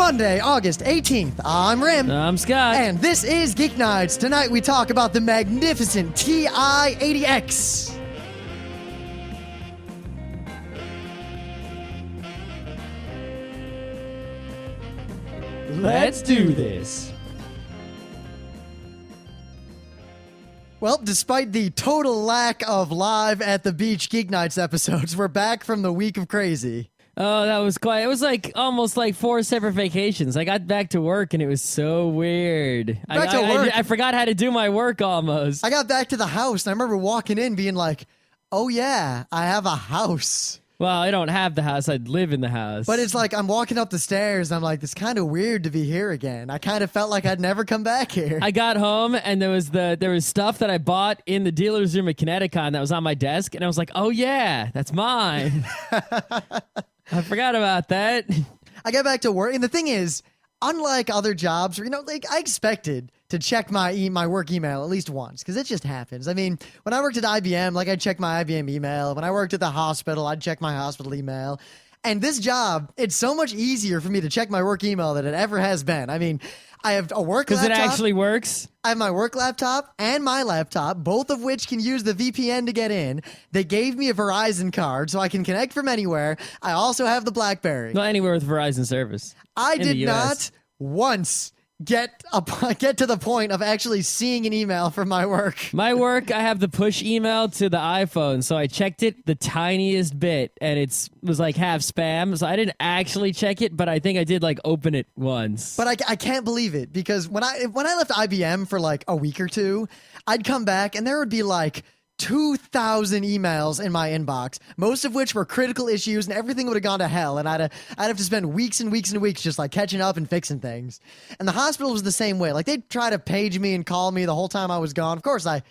Monday, August 18th. I'm Rim. I'm Scott. And this is Geeknights. Tonight we talk about the magnificent TI-8X. Let's do this. Well, despite the total lack of live at the beach Geeknights episodes, we're back from the week of crazy. Oh, that was quite. It was like almost like 4 separate vacations. I got back to work and it was so weird. I forgot how to do my work almost. I got back to the house and I remember walking in being like, oh yeah, I have a house. Well, I don't have the house. I live in the house. But it's like I'm walking up the stairs and I'm like, it's kind of weird to be here again. I kind of felt like I'd never come back here. I got home and there was stuff that I bought in the dealer's room at Connecticut that was on my desk and I was like, oh yeah, that's mine. I forgot about that. I got back to work, and the thing is, unlike other jobs, where, like I expected to check my work email at least once, because it just happens. I mean, when I worked at IBM, like I'd check my IBM email. When I worked at the hospital, I'd check my hospital email. And this job, it's so much easier for me to check my work email than it ever has been. I mean, I have a work laptop. Because it actually works? I have my work laptop and my laptop, both of which can use the VPN to get in. They gave me a Verizon card so I can connect from anywhere. I also have the BlackBerry. Well, anywhere with Verizon service. I did not once get to the point of actually seeing an email from my work. My work, I have the push email to the iPhone, so I checked it the tiniest bit, and it was like half spam, so I didn't actually check it, but I think I did like open it once. But I can't believe it, because when I left IBM for like a week or two, I'd come back and there would be like 2,000 emails in my inbox, most of which were critical issues, and everything would have gone to hell, and I'd have to spend weeks and weeks and weeks just like catching up and fixing things. And the hospital was the same way. Like they'd try to page me and call me the whole time I was gone. Of course, I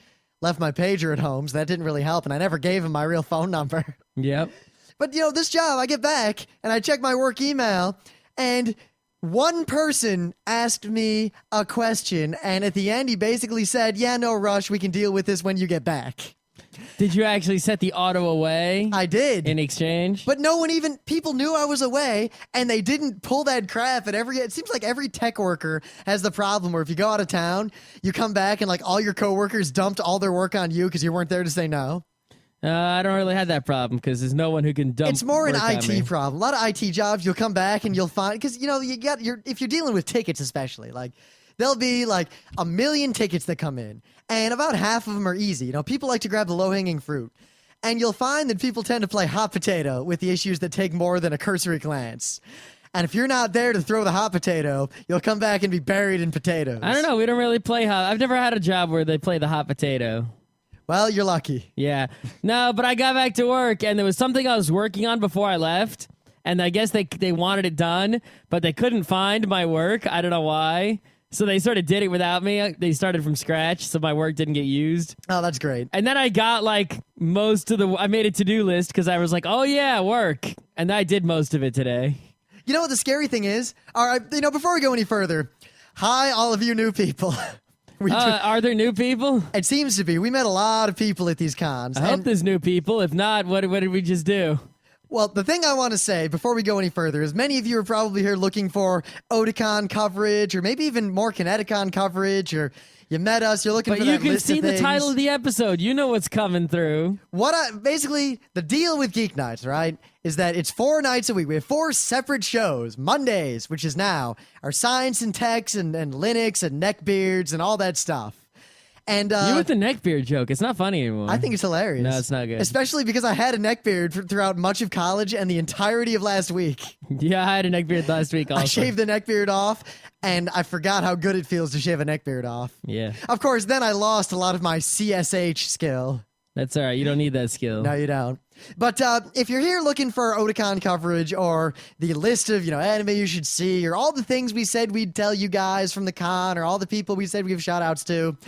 left my pager at home, so that didn't really help, and I never gave him my real phone number. Yep. But this job, I get back and I check my work email, and one person asked me a question, and at the end, he basically said, yeah, no rush. We can deal with this when you get back. Did you actually set the auto away? I did. In exchange? But people knew I was away, and they didn't pull that crap at it seems like every tech worker has the problem where if you go out of town, you come back and like all your coworkers dumped all their work on you because you weren't there to say no. I don't really have that problem because there's no one who can dump. It's more an IT IT problem. A lot of IT jobs, you'll come back and you'll find, because if you're dealing with tickets, especially, like there'll be like 1 million tickets that come in, and about half of them are easy. People like to grab the low-hanging fruit, and you'll find that people tend to play hot potato with the issues that take more than a cursory glance. And if you're not there to throw the hot potato, you'll come back and be buried in potatoes. I don't know. We don't really play hot. I've never had a job where they play the hot potato. Well, you're lucky. Yeah. No, but I got back to work, and there was something I was working on before I left, and I guess they wanted it done, but they couldn't find my work. I don't know why. So they sort of did it without me. They started from scratch, so my work didn't get used. Oh, that's great. And then I got like I made a to-do list because I was like, oh yeah, work. And I did most of it today. You know what the scary thing is? All right, before we go any further, hi, all of you new people. Are there new people? It seems to be. We met a lot of people at these cons. I hope there's new people. If not, what did we just do? Well, the thing I want to say before we go any further is many of you are probably here looking for Otakon coverage, or maybe even more Kineticon coverage, or you met us, you're looking for that list of things. But you can see the title of the episode. You know what's coming through. Basically, the deal with Geeknights, right, is that it's 4 nights a week. We have 4 separate shows. Mondays, which is now, our science and techs and Linux and neckbeards and all that stuff. And you with the neckbeard joke. It's not funny anymore. I think it's hilarious. No, it's not good. Especially because I had a neckbeard throughout much of college and the entirety of last week. Yeah, I had a neckbeard last week also. I shaved the neckbeard off, and I forgot how good it feels to shave a neckbeard off. Yeah. Of course, then I lost a lot of my CSH skill. That's all right. You don't need that skill. No, you don't. But if you're here looking for Otakon coverage or the list of, anime you should see, or all the things we said we'd tell you guys from the con, or all the people we said we'd give shout-outs to,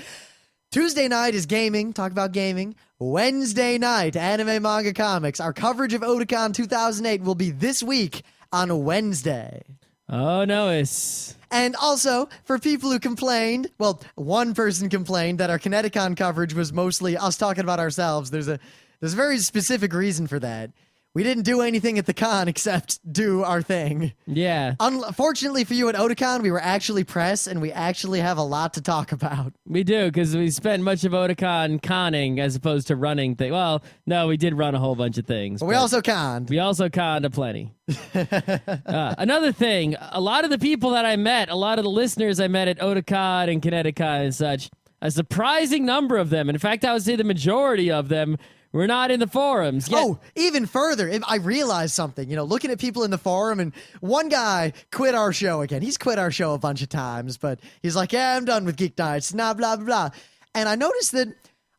Tuesday night is gaming, talk about gaming. Wednesday night, anime, manga, comics. Our coverage of Otakon 2008 will be this week on Wednesday. Oh, no, it's... And also, for people who complained, well, one person complained that our Kineticon coverage was mostly us talking about ourselves. There's a very specific reason for that. we didn't do anything at the con except do our thing. Yeah. Unfortunately for you at Otakon, we were actually press, and we actually have a lot to talk about. We do, because we spent much of Otakon conning as opposed to running things. Well, no, we did run a whole bunch of things. But we also conned. We also conned aplenty. Another thing, a lot of the people that I met, a lot of the listeners I met at Otakon and Kineticon and such, a surprising number of them, in fact, I would say the majority of them, were not in the forums. Yet. Oh, even further, I realized something, looking at people in the forum, and one guy quit our show again. He's quit our show a bunch of times, but he's like, yeah, I'm done with Geeknights, blah, blah, blah. And I noticed that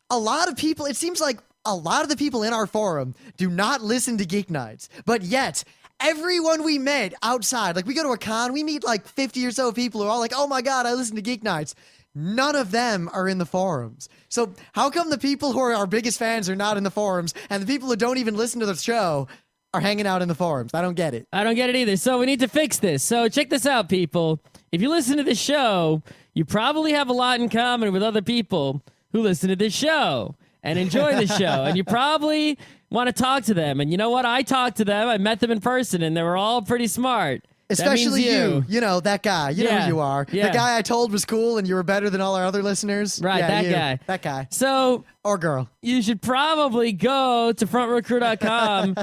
a lot of people, it seems like a lot of the people in our forum do not listen to Geeknights, but yet everyone we met outside, like we go to a con, we meet like 50 or so people who are all like, oh my God, I listen to Geeknights. None of them are in the forums. So how come the people who are our biggest fans are not in the forums, and the people who don't even listen to the show are hanging out in the forums? I don't get it. I don't get it either. So we need to fix this. So check this out, people. If you listen to this show, you probably have a lot in common with other people who listen to this show and enjoy the show. And you probably want to talk to them. And you know what? I talked to them. I met them in person, and they were all pretty smart. Especially you. That guy. You know who you are. Yeah. The guy I told was cool and you were better than all our other listeners. Right, yeah, guy. That guy. So, or girl. You should probably go to frontrowcrew.com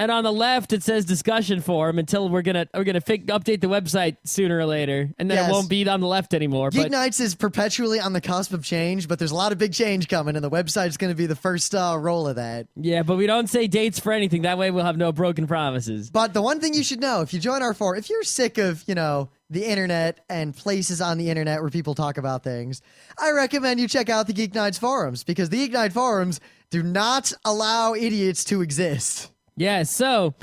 and on the left it says discussion forum until we're gonna update the website sooner or later, and then it won't be on the left anymore. Geeknights is perpetually on the cusp of change, but there's a lot of big change coming, and the website's going to be the first roll of that. Yeah, but we don't say dates for anything. That way we'll have no broken promises. But the one thing you should know, if you join our forum, if you're sick of, the internet and places on the internet where people talk about things, I recommend you check out the Geeknights forums, because the Geeknight forums do not allow idiots to exist. Yeah, so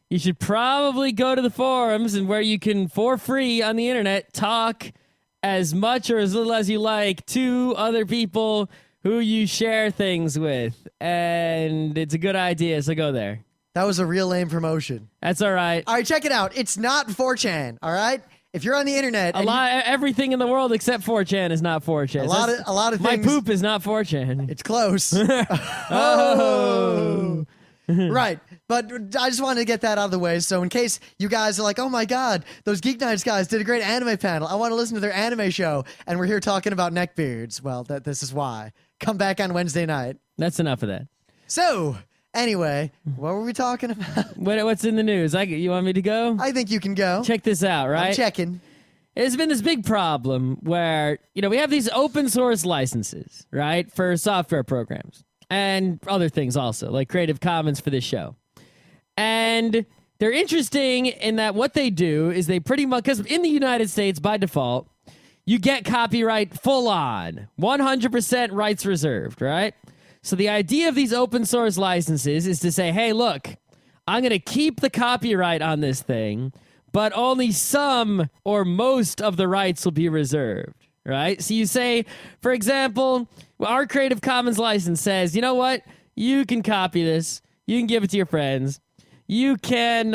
you should probably go to the forums, and where you can, for free on the internet, talk as much or as little as you like to other people who you share things with. And it's a good idea, so go there. That was a real lame promotion. That's all right. All right, check it out. It's not 4chan, all right? If you're on the internet... everything in the world except 4chan is not 4chan. A lot of things... My poop is not 4chan. It's close. Oh. Right, but I just wanted to get that out of the way, so in case you guys are like, oh my God, those Geeknights guys did a great anime panel, I want to listen to their anime show, and we're here talking about neckbeards. Well, this is why. Come back on Wednesday night. That's enough of that. So, anyway, what were we talking about? What's in the news? You want me to go? I think you can go. Check this out, right? I'm checking. There's been this big problem where, we have these open source licenses, right, for software programs. And other things also, like Creative Commons for this show. And they're interesting in that what they do is they pretty much, because in the United States, by default, you get copyright full on, 100% rights reserved, right? So the idea of these open source licenses is to say, hey, look, I'm going to keep the copyright on this thing, but only some or most of the rights will be reserved. Right? So you say, for example, our Creative Commons license says, you know what? You can copy this. You can give it to your friends. You can,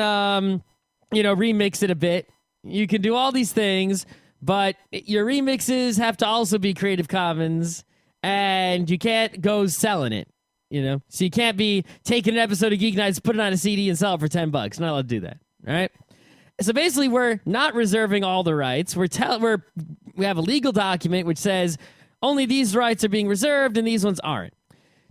remix it a bit. You can do all these things, but your remixes have to also be Creative Commons, and you can't go selling it, So you can't be taking an episode of Geeknights, put it on a CD, and sell it for $10. Not allowed to do that, right? So basically, we're not reserving all the rights. We have a legal document which says only these rights are being reserved and these ones aren't.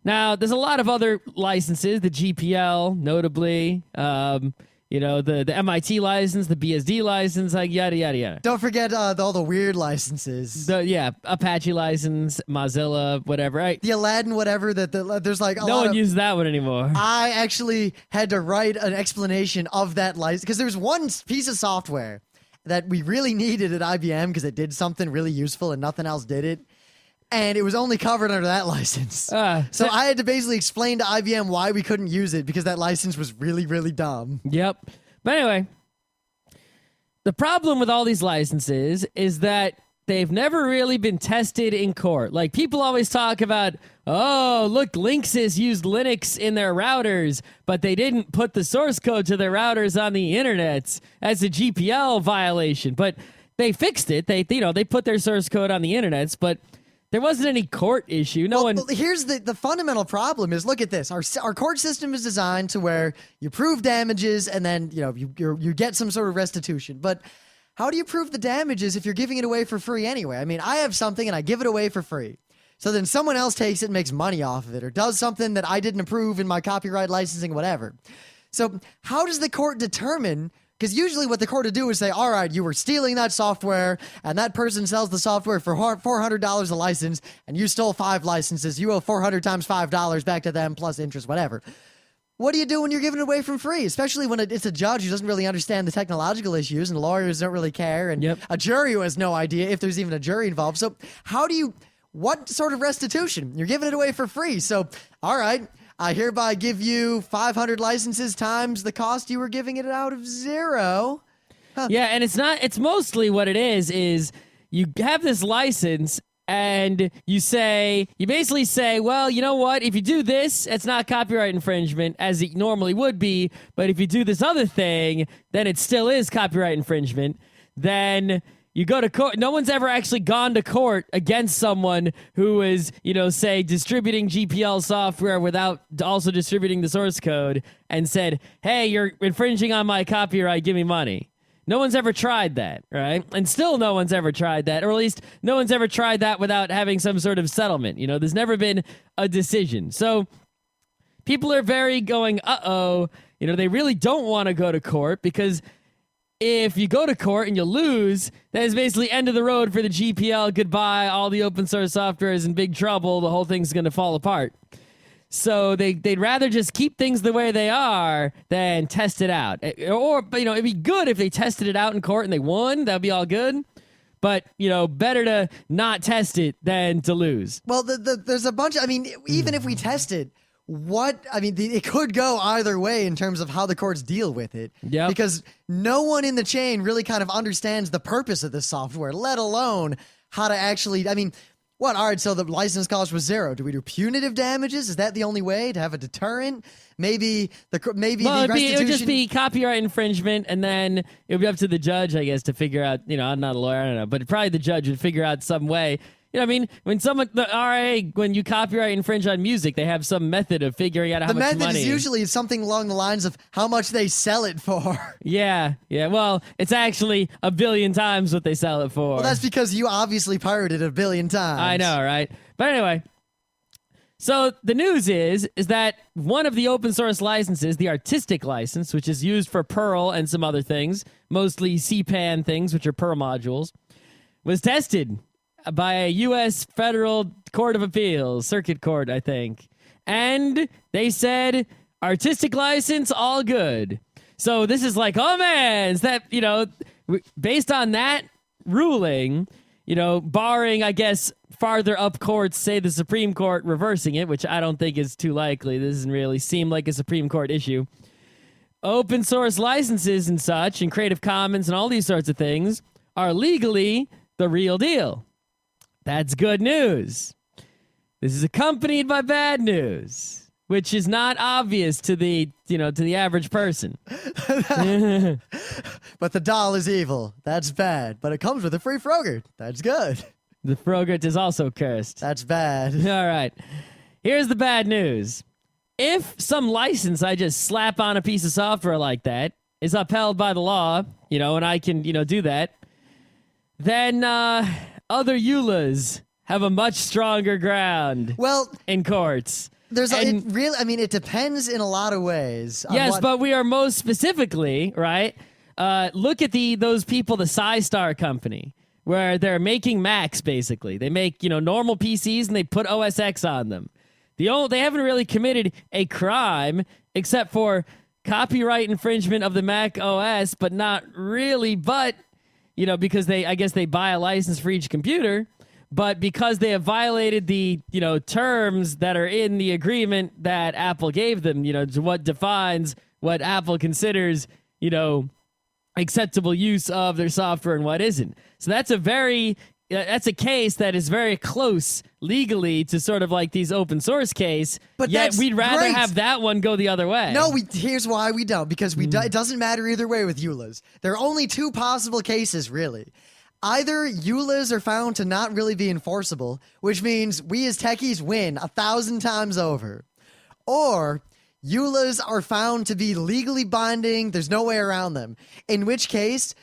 Now, there's a lot of other licenses, the GPL, notably, the MIT license, the BSD license, like yada, yada, yada. Don't forget all the weird licenses. Apache license, Mozilla, whatever, right? The Aladdin, whatever, there's like a lot No one uses that one anymore. I actually had to write an explanation of that license, because there was one piece of software that we really needed at IBM because it did something really useful and nothing else did it. And it was only covered under that license. So I had to basically explain to IBM why we couldn't use it, because that license was really, really dumb. Yep. But anyway, the problem with all these licenses is that they've never really been tested in court. Like, people always talk about, oh, look, Linksys used Linux in their routers, but they didn't put the source code to their routers on the internet as a GPL violation. But they fixed it. They put their source code on the internet, but There wasn't any court issue. No one. Well, here's the fundamental problem is, look at this. Our court system is designed to where you prove damages and then, you get some sort of restitution. But how do you prove the damages if you're giving it away for free anyway? I mean, I have something and I give it away for free. So then someone else takes it and makes money off of it or does something that I didn't approve in my copyright licensing, whatever. So how does the court determine? Because usually what the court would do is say, all right, you were stealing that software and that person sells the software for $400 a license and you stole 5 licenses. You owe 400 times $5 back to them plus interest, whatever. What do you do when you're giving it away for free? Especially when it's a judge who doesn't really understand the technological issues and lawyers don't really care and a jury who has no idea if there's even a jury involved. So what sort of restitution? You're giving it away for free. So, all right. I hereby give you 500 licenses times the cost you were giving it out of 0. Huh. Yeah, and it's mostly what it is you have this license and you basically say, well, you know what? If you do this, it's not copyright infringement as it normally would be. But if you do this other thing, then it still is copyright infringement. Then you go to court. No one's ever actually gone to court against someone who is, say, distributing GPL software without also distributing the source code and said, hey, you're infringing on my copyright, give me money. No one's ever tried that, right? And still no one's ever tried that, or at least no one's ever tried that without having some sort of settlement. There's never been a decision. So people are very going, uh-oh, they really don't want to go to court because if you go to court and you lose, that is basically end of the road for the GPL. Goodbye. All the open source software is in big trouble. The whole thing's going to fall apart. So they'd rather just keep things the way they are than test it out. Or, it'd be good if they tested it out in court and they won. That'd be all good. But, better to not test it than to lose. Well, there's a bunch. Even if we test it, it could go either way in terms of how the courts deal with it. Yep. Because no one in the chain really kind of understands the purpose of this software, let alone how to actually, what? All right, so the license cost was 0. Do we do punitive damages? Is that the only way to have a deterrent? Maybe the restitution. It would just be copyright infringement, and then it would be up to the judge, I guess, to figure out, I'm not a lawyer, I don't know, but probably the judge would figure out some way. When the RA, when you copyright infringe on music, they have some method of figuring out how much money. The method is usually something along the lines of how much they sell it for. Yeah. Well, it's actually 1 billion times what they sell it for. Well, that's because you obviously pirated 1 billion times. I know, right? But anyway, so the news is that one of the open source licenses, the artistic license, which is used for Perl and some other things, mostly CPAN things, which are Perl modules, was tested by a U.S. Federal Court of Appeals, Circuit Court, I think. And they said, artistic license, all good. So this is like, oh man, is that, based on that ruling, barring, I guess, farther up courts, say the Supreme Court reversing it, which I don't think is too likely. This doesn't really seem like a Supreme Court issue. Open source licenses and such, and Creative Commons and all these sorts of things are legally the real deal. That's good news. This is accompanied by bad news, which is not obvious to the average person. But the doll is evil. That's bad. But it comes with a free Frogurt. That's good. The Frogurt is also cursed. That's bad. All right. Here's the bad news. If some license I just slap on a piece of software like that is upheld by the law, and I can, do that, then other EULAs have a much stronger ground in courts. It depends in a lot of ways. Yes, but we are most specifically, right? Look at those people, the SciStar company, where they're making Macs, basically. They make, normal PCs and they put OS X on them. They haven't really committed a crime except for copyright infringement of the Mac OS, but not really, because I guess they buy a license for each computer, but because they have violated the, terms that are in the agreement that Apple gave them, to what defines what Apple considers, acceptable use of their software and what isn't. So that's a case that is very close legally to sort of like these open source case, but yet we'd rather have that one go the other way. No, here's why we don't, because it doesn't matter either way with EULAs. There are only 2 possible cases, really. either EULAs are found to not really be enforceable, which means we as techies win 1,000 times over, or EULAs are found to be legally binding, there's no way around them, in which case,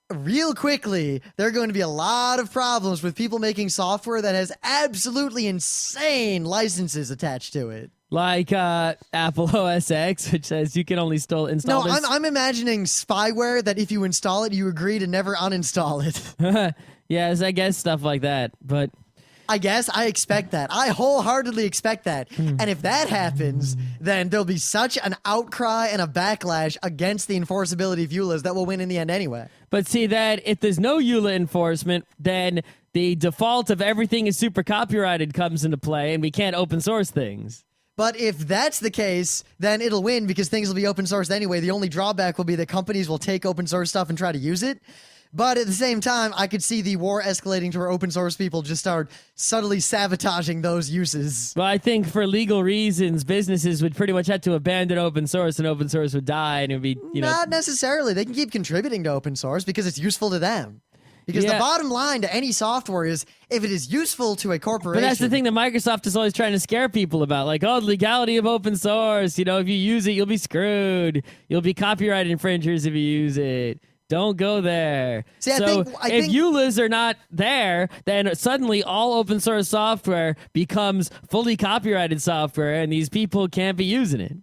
real quickly, there are going to be a lot of problems with people making software that has absolutely insane licenses attached to it. Like Apple OS X, which says you can only still install No, this. I'm imagining spyware that if you install it, you agree to never uninstall it. Yes, I guess stuff like that. But I guess I expect that. I wholeheartedly expect that. And if that happens, then there'll be such an outcry and a backlash against the enforceability of EULAs that will win in the end anyway. But see that if there's no EULA enforcement, then the default of everything is super copyrighted comes into play, and we can't open source things. But if that's the case, then it'll win because things will be open sourced anyway. The only drawback will be that companies will take open source stuff and try to use it. But at the same time, I could see the war escalating to where open source people just start subtly sabotaging those uses. Well, I think for legal reasons, businesses would pretty much have to abandon open source, and open source would die, and it would be, Not necessarily. They can keep contributing to open source because it's useful to them. Because the bottom line to any software is if it is useful to a corporation. But that's the thing that Microsoft is always trying to scare people about. Like, oh, the legality of open source. If you use it, you'll be screwed. You'll be copyright infringers if you use it. Don't go there. See, so I if think EULAs are not there, then suddenly all open source software becomes fully copyrighted software, and these people can't be using it.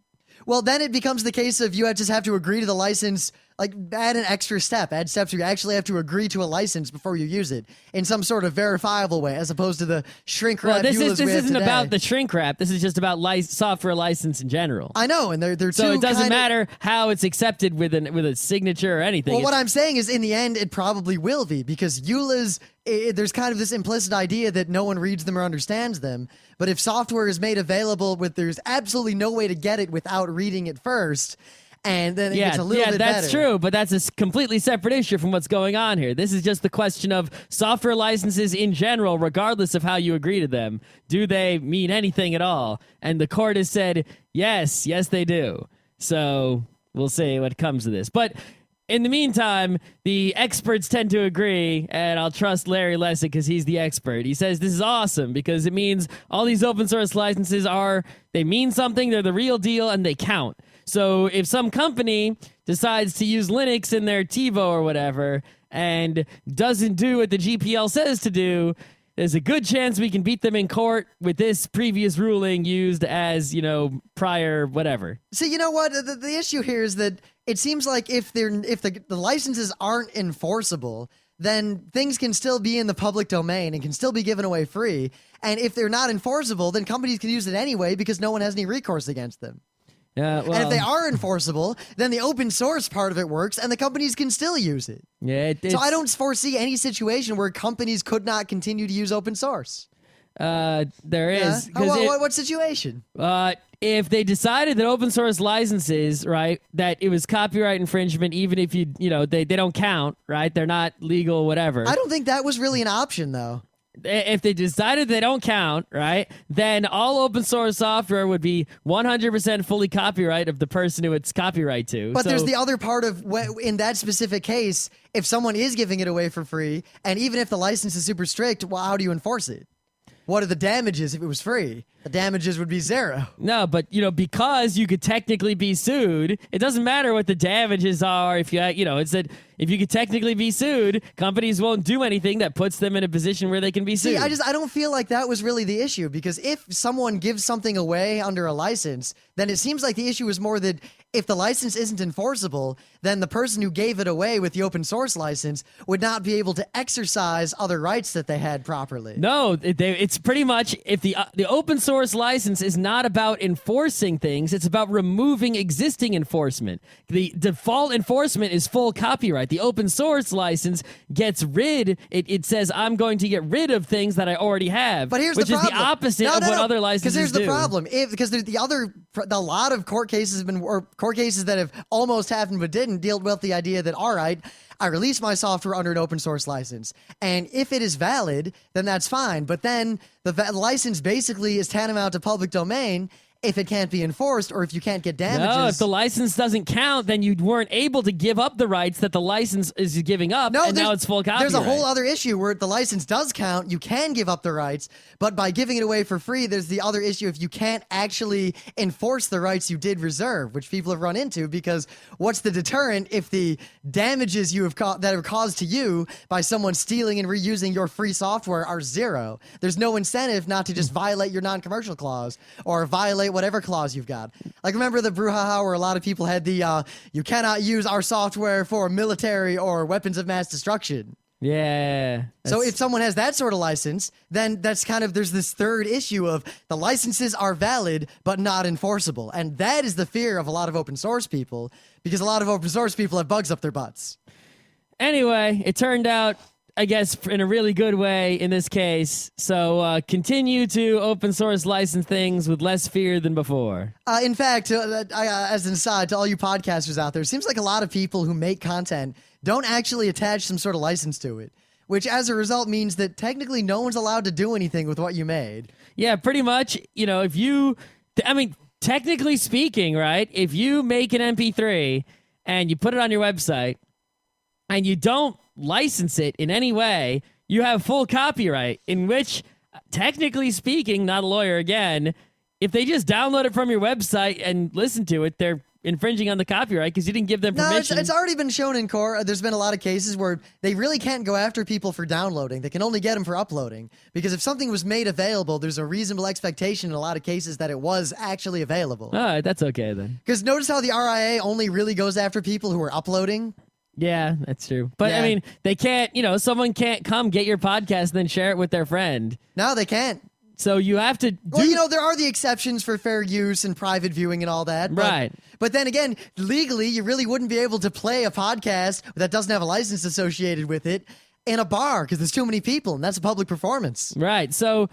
Well, then it becomes the case of you just have to agree to the license, like add an extra step, add steps where you actually have to agree to a license before you use it in some sort of verifiable way, as opposed to the shrink wrap. Well, this isn't today. about the shrink wrap. This is just about software license in general. I know, and they're So two it doesn't kinda- matter how it's accepted with a signature or anything. Well, what I'm saying is, in the end, it probably will be because EULAs. There's kind of this implicit idea that no one reads them or understands them. But if software is made available there's absolutely no way to get it without reading it first, and then it gets a little bit that's better. true, but that's a completely separate issue from what's going on here. This is just the question of software licenses in general, regardless of how you agree to them. Do they mean anything at all? And the court has said, yes, they do. So we'll see what comes of this. But in the meantime, the experts tend to agree, and I'll trust Larry Lessig because he's the expert. He says this is awesome because it means all these open source licenses they mean something, they're the real deal, and they count. So if some company decides to use Linux in their TiVo or whatever and doesn't do what the GPL says to do, there's a good chance we can beat them in court with this previous ruling used as, prior whatever. See, you know what? The issue here is that it seems like if the licenses aren't enforceable, then things can still be in the public domain and can still be given away free. And if they're not enforceable, then companies can use it anyway because no one has any recourse against them. Well, and if they are enforceable, then the open source part of it works and the companies can still use it. Yeah, so I don't foresee any situation where companies could not continue to use open source. There is. What situation? If they decided that open source licenses, right, that it was copyright infringement, even if they don't count, right? They're not legal, whatever. I don't think that was really an option, though. If they decided they don't count, right, then all open source software would be 100% fully copyright of the person who it's copyright to. But there's the other part of in that specific case, if someone is giving it away for free, and even if the license is super strict, well, how do you enforce it? What are the damages if it was free? The damages would be zero. No, but because you could technically be sued, it doesn't matter what the damages are. If it's that if you could technically be sued, companies won't do anything that puts them in a position where they can be sued. See, I don't feel like that was really the issue because if someone gives something away under a license, then it seems like the issue is more that if the license isn't enforceable, then the person who gave it away with the open source license would not be able to exercise other rights that they had properly. No, it's pretty much if the open source license is not about enforcing things, it's about removing existing enforcement. The default enforcement is full copyright. The open source license gets it says I'm going to get rid of things that I already have, but here's which the is problem. the opposite of what other licenses do. Because here's the problem. Because there's a lot of court cases court cases that have almost happened but didn't deal with the idea that, all right, I release my software under an open source license. And if it is valid, then that's fine. But then the license basically is tantamount to public domain. if it can't be enforced or if you can't get damages. No, if the license doesn't count, then you weren't able to give up the rights that the license is giving up, and now it's full copyright. There's a whole other issue where the license does count. You can give up the rights, but by giving it away for free, there's the other issue if you can't actually enforce the rights you did reserve, which people have run into, because what's the deterrent if the damages you have that are caused to you by someone stealing and reusing your free software are zero? There's no incentive not to just violate your non-commercial clause or violate whatever clause you've got. Like, remember the brouhaha where a lot of people had the you cannot use our software for military or weapons of mass destruction. Yeah. So if someone has that sort of license, then that's kind of, there's this third issue of the licenses are valid but not enforceable. And that is the fear of a lot of open source people, because a lot of open source people have bugs up their butts. Anyway, it turned out, I guess, in a really good way in this case. So continue to open source license things with less fear than before. In fact, as an aside to all you podcasters out there, it seems like a lot of people who make content don't actually attach some sort of license to it, which as a result means that technically no one's allowed to do anything with what you made. Yeah, pretty much. You know, if you, I mean, technically speaking, right, if you make an MP3 and you put it on your website and you don't license it in any way, you have full copyright, in which, technically speaking, not a lawyer again, if they just download it from your website and listen to it, they're infringing on the copyright because you didn't give them permission. No, it's already been shown in court. There's been a lot of cases where they really can't go after people for downloading. They can only get them for uploading, because if something was made available, there's a reasonable expectation in a lot of cases that it was actually available. All right, that's okay then. Because notice how the RIA only really goes after people who are uploading? Yeah, that's true. But Yeah. I mean, they can't, someone can't come get your podcast and then share it with their friend. No, they can't. So you have to do... Well, there are the exceptions for fair use and private viewing and all that. Right. But then again, legally, you really wouldn't be able to play a podcast that doesn't have a license associated with it in a bar because there's too many people, and that's a public performance. Right. So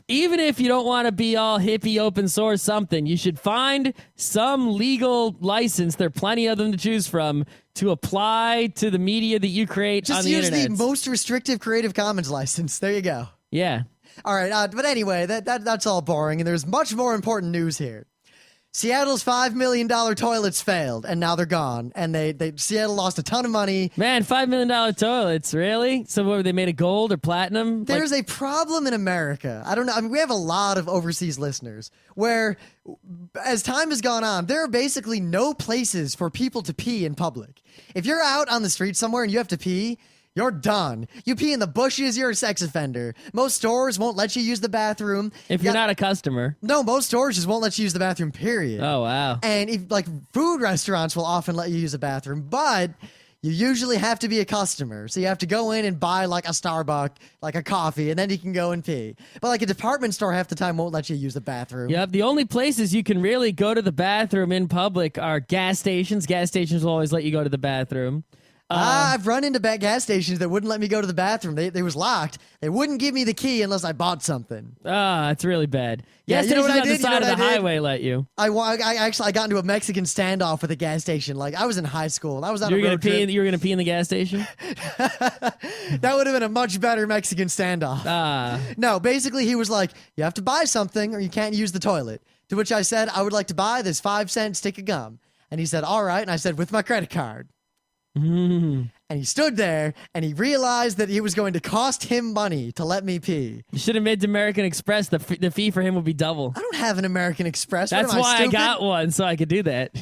even if you don't want to be all hippie open source something, you should find some legal license. There are plenty of them to choose from to apply to the media that you create on the internet. Just use the most restrictive Creative Commons license. There you go. Yeah. All right, but anyway, that's all boring, and there's much more important news here. Seattle's $5 million toilets failed, and now they're gone. And Seattle lost a ton of money. Man, $5 million toilets, really? So what, were they made of gold or platinum? There's a problem in America. I don't know. I mean, we have a lot of overseas listeners where, as time has gone on, there are basically no places for people to pee in public. If you're out on the street somewhere and you have to pee, you're done. You pee in the bushes, you're a sex offender. Most stores won't let you use the bathroom. If you're not a customer. No, most stores just won't let you use the bathroom, period. Oh, wow. And food restaurants will often let you use a bathroom, but you usually have to be a customer. So you have to go in and buy like a Starbucks, like a coffee, and then you can go and pee. But like a department store half the time won't let you use the bathroom. Yep, the only places you can really go to the bathroom in public are gas stations. Gas stations will always let you go to the bathroom. I've run into gas stations that wouldn't let me go to the bathroom. They was locked. They wouldn't give me the key unless I bought something. It's really bad. Yeah, Gas you know what stations I on did? the side of the highway let you. I got into a Mexican standoff with a gas station. Like, I was in high school. I was on You a were road trip. you were gonna pee in the gas station? That would have been a much better Mexican standoff. No, basically he was like, you have to buy something or you can't use the toilet. To which I said, I would like to buy this 5-cent stick of gum. And he said, all right. And I said, with my credit card. And he stood there and he realized that it was going to cost him money to let me pee. You should have made American Express. The fee for him would be double. I don't have an American Express. That's what am why I stupid? got one, so I could do that.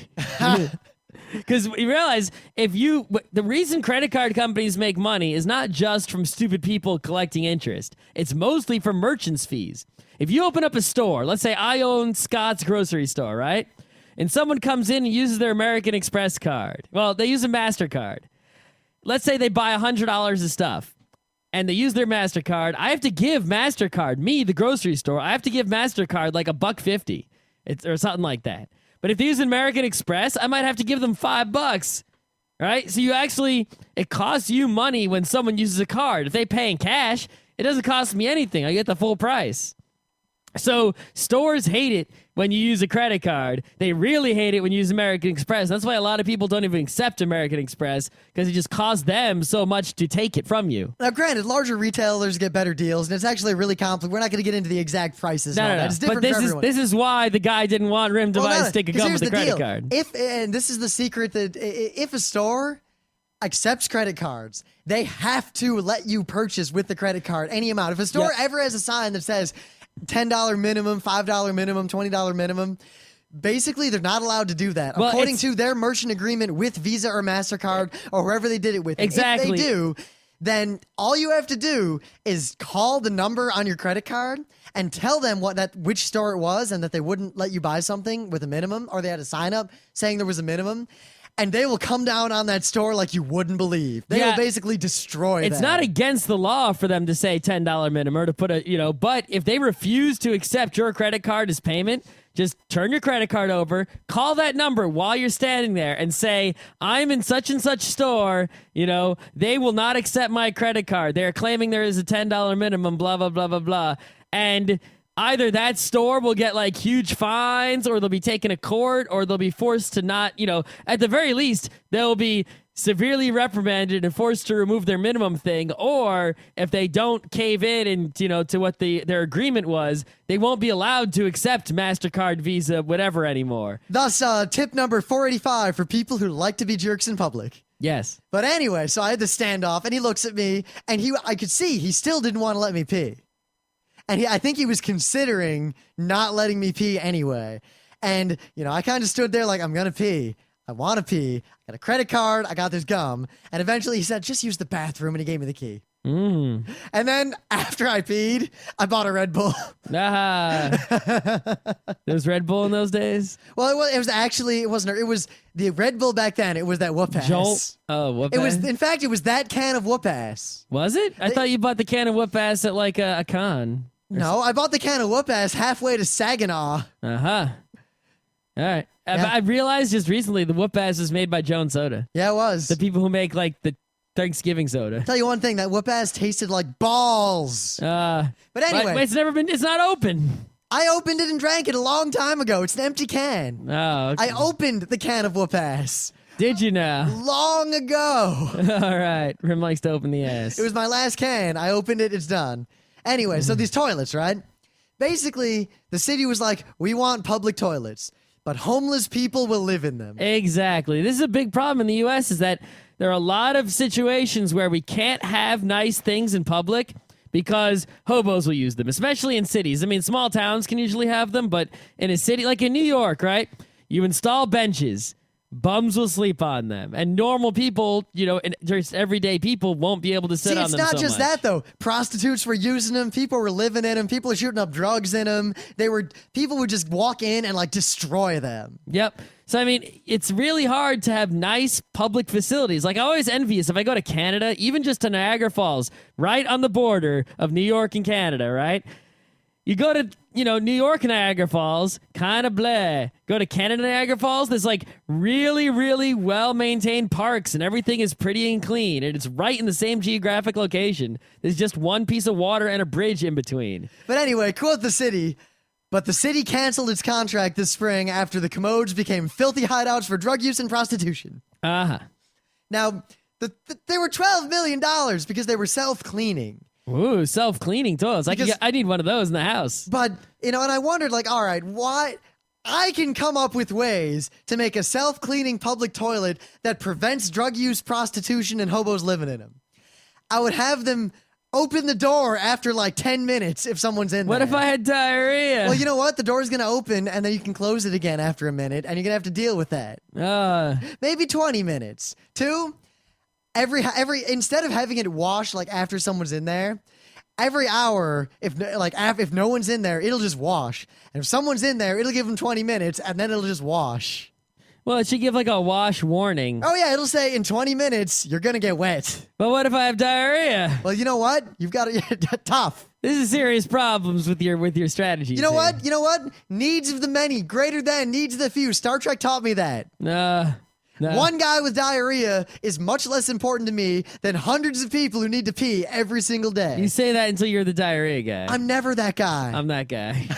Because you realize the reason credit card companies make money is not just from stupid people collecting interest. It's mostly from merchants' fees. If you open up a store, let's say I own Scott's grocery store, right? And someone comes in and uses their American Express card. Well, they use a MasterCard. Let's say they buy $100 of stuff and they use their MasterCard. I have to give MasterCard, me, the grocery store, I have to give MasterCard like $1.50 or something like that. But if they use American Express, I might have to give them $5, right? So it costs you money when someone uses a card. If they pay in cash, it doesn't cost me anything. I get the full price. So stores hate it when you use a credit card. They really hate it when you use American Express. That's why a lot of people don't even accept American Express, because it just costs them so much to take it from you. Now, granted, larger retailers get better deals, and it's actually really complicated. We're not going to get into the exact prices. No. It's different But for everyone. this is why the guy didn't want Rim to buy a stick of gum with a credit card. And this is the secret, that if a store accepts credit cards, they have to let you purchase with the credit card any amount. If a store ever has a sign that says $10 minimum, $5 minimum, $20 minimum, basically they're not allowed to do that. Well, according to their merchant agreement with Visa or MasterCard or whoever they did it with. Exactly. If they do, then all you have to do is call the number on your credit card and tell them which store it was, and that they wouldn't let you buy something with a minimum, or they had a sign up saying there was a minimum. And they will come down on that store like you wouldn't believe. They will basically destroy It's that. not against the law for them to say $10 minimum, or to put but if they refuse to accept your credit card as payment, just turn your credit card over, call that number while you're standing there and say, I'm in such and such store, they will not accept my credit card. They're claiming there is a $10 minimum, blah, blah, blah, blah, blah. And either that store will get like huge fines, or they'll be taken to court, or they'll be forced to not, at the very least, they'll be severely reprimanded and forced to remove their minimum thing. Or if they don't cave in and, to what their agreement was, they won't be allowed to accept MasterCard, Visa, whatever anymore. Thus, tip number 485 for people who like to be jerks in public. Yes. But anyway, so I had the standoff, and he looks at me, and I could see he still didn't want to let me pee. And I think he was considering not letting me pee anyway. And, I kind of stood there like, I'm going to pee. I want to pee. I got a credit card. I got this gum. And eventually he said, just use the bathroom. And he gave me the key. Mm. And then after I peed, I bought a Red Bull. There was Red Bull in those days? Well, it was the Red Bull back then. It was that whoop ass. Jolt? Oh, whoop ass? In fact, it was that can of whoop ass. Was it? I thought you bought the can of whoop ass at like a con. No, I bought the can of whoop ass halfway to Saginaw. Uh-huh. All right. Yeah. I realized just recently the whoop ass is made by Jones Soda. Yeah, it was. The people who make like the Thanksgiving soda. Tell you one thing, that whoop ass tasted like balls. But anyway, it's not open. I opened it and drank it a long time ago. It's an empty can. Oh, okay. I opened the can of whoop ass. Did you now? Long ago. All right. Rim likes to open the ass. It was my last can. I opened it. It's done. Anyway, so these toilets, right? Basically, the city was like, we want public toilets, but homeless people will live in them. Exactly. This is a big problem in the U.S. is that there are a lot of situations where we can't have nice things in public because hobos will use them, especially in cities. I mean, small towns can usually have them, but in a city like in New York, right? You install benches. Bums will sleep on them, and normal people, and just everyday people won't be able to sit on them. It's not just that though. Prostitutes were using them. People were living in them. People were shooting up drugs in them. People would just walk in and like destroy them. Yep. So I mean, it's really hard to have nice public facilities. Like I always envious if I go to Canada, even just to Niagara Falls, right on the border of New York and Canada, right? You go to, New York Niagara Falls, kind of bleh. Go to Canada Niagara Falls, there's like really, really well-maintained parks and everything is pretty and clean. And it's right in the same geographic location. There's just one piece of water and a bridge in between. But anyway, quote the city. But the city canceled its contract this spring after the commodes became filthy hideouts for drug use and prostitution. Uh-huh. Now, they were $12 million because they were self-cleaning. Ooh, self-cleaning toilets. I need one of those in the house. But, and I wondered, like, all right, why? I can come up with ways to make a self-cleaning public toilet that prevents drug use, prostitution, and hobos living in them. I would have them open the door after like 10 minutes if someone's in there. What if I had diarrhea? Well, you know what? The door's going to open, and then you can close it again after a minute, and you're going to have to deal with that. Maybe 20 minutes. 2, every instead of having it wash like after someone's in there, every hour, if no one's in there, it'll just wash. And if someone's in there, it'll give them 20 minutes, and then it'll just wash. Well, it should give like a wash warning. Oh yeah, it'll say in 20 minutes you're gonna get wet. But what if I have diarrhea? Well, you know what? You've got it tough. This is serious problems with your strategies. You know what? Needs of the many greater than needs of the few. Star Trek taught me that. No. One guy with diarrhea is much less important to me than hundreds of people who need to pee every single day. You say that until you're the diarrhea guy. I'm never that guy. I'm that guy.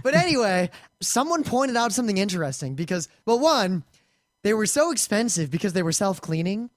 But anyway, someone pointed out something interesting because, well, one, they were so expensive because they were self-cleaning.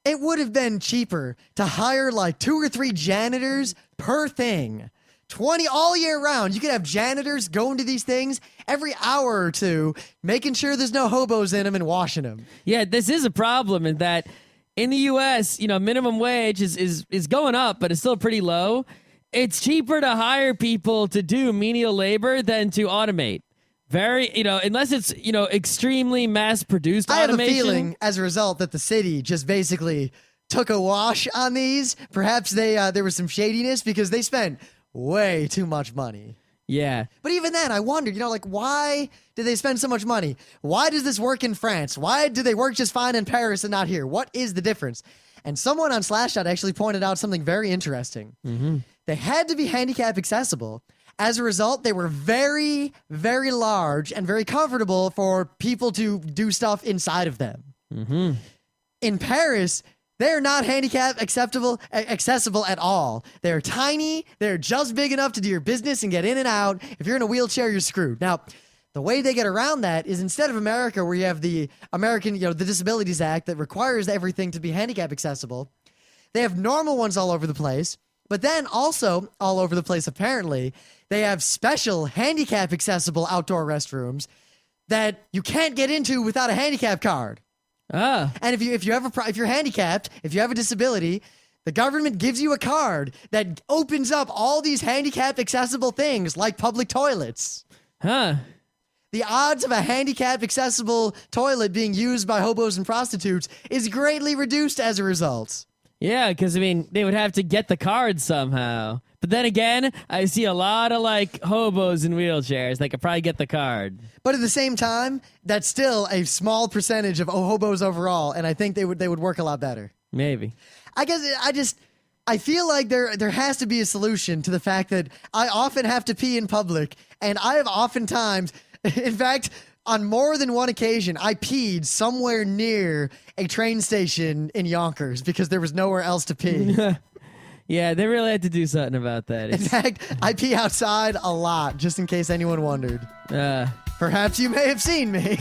It would have been cheaper to hire like 2 or 3 janitors per thing. 20 all year round. You could have janitors going to these things every hour or two, making sure there's no hobos in them and washing them. Yeah, this is a problem in that in the U.S., minimum wage is going up, but it's still pretty low. It's cheaper to hire people to do menial labor than to automate. Very, unless it's, extremely mass-produced I have a automation. feeling, as a result, that the city just basically took a wash on these. Perhaps there was some shadiness because they spent way too much money. Yeah. But even then, I wondered, why did they spend so much money? Why does this work in France? Why do they work just fine in Paris and not here? What is the difference? And someone on Slashdot actually pointed out something very interesting. Mm-hmm. They had to be handicap accessible. As a result, they were very, very large and very comfortable for people to do stuff inside of them. Mm-hmm. In Paris, they're not handicap accessible at all. They're tiny. They're just big enough to do your business and get in and out. If you're in a wheelchair, you're screwed. Now, the way they get around that is instead of America, where you have the American, the Disabilities Act that requires everything to be handicap accessible, they have normal ones all over the place. But then also all over the place, apparently, they have special handicap accessible outdoor restrooms that you can't get into without a handicap card. Ah. And if you're handicapped, if you have a disability, the government gives you a card that opens up all these handicap accessible things like public toilets. Huh. The odds of a handicap accessible toilet being used by hobos and prostitutes is greatly reduced as a result. Yeah, because, they would have to get the card somehow. But then again, I see a lot of, hobos in wheelchairs. They could probably get the card. But at the same time, that's still a small percentage of hobos overall, and I think they would work a lot better. Maybe. I guess I feel like there has to be a solution to the fact that I often have to pee in public, and I have oftentimes, in fact, on more than one occasion, I peed somewhere near a train station in Yonkers because there was nowhere else to pee. Yeah, they really had to do something about that. In fact, I pee outside a lot, just in case anyone wondered. Uh, Perhaps you may have seen me.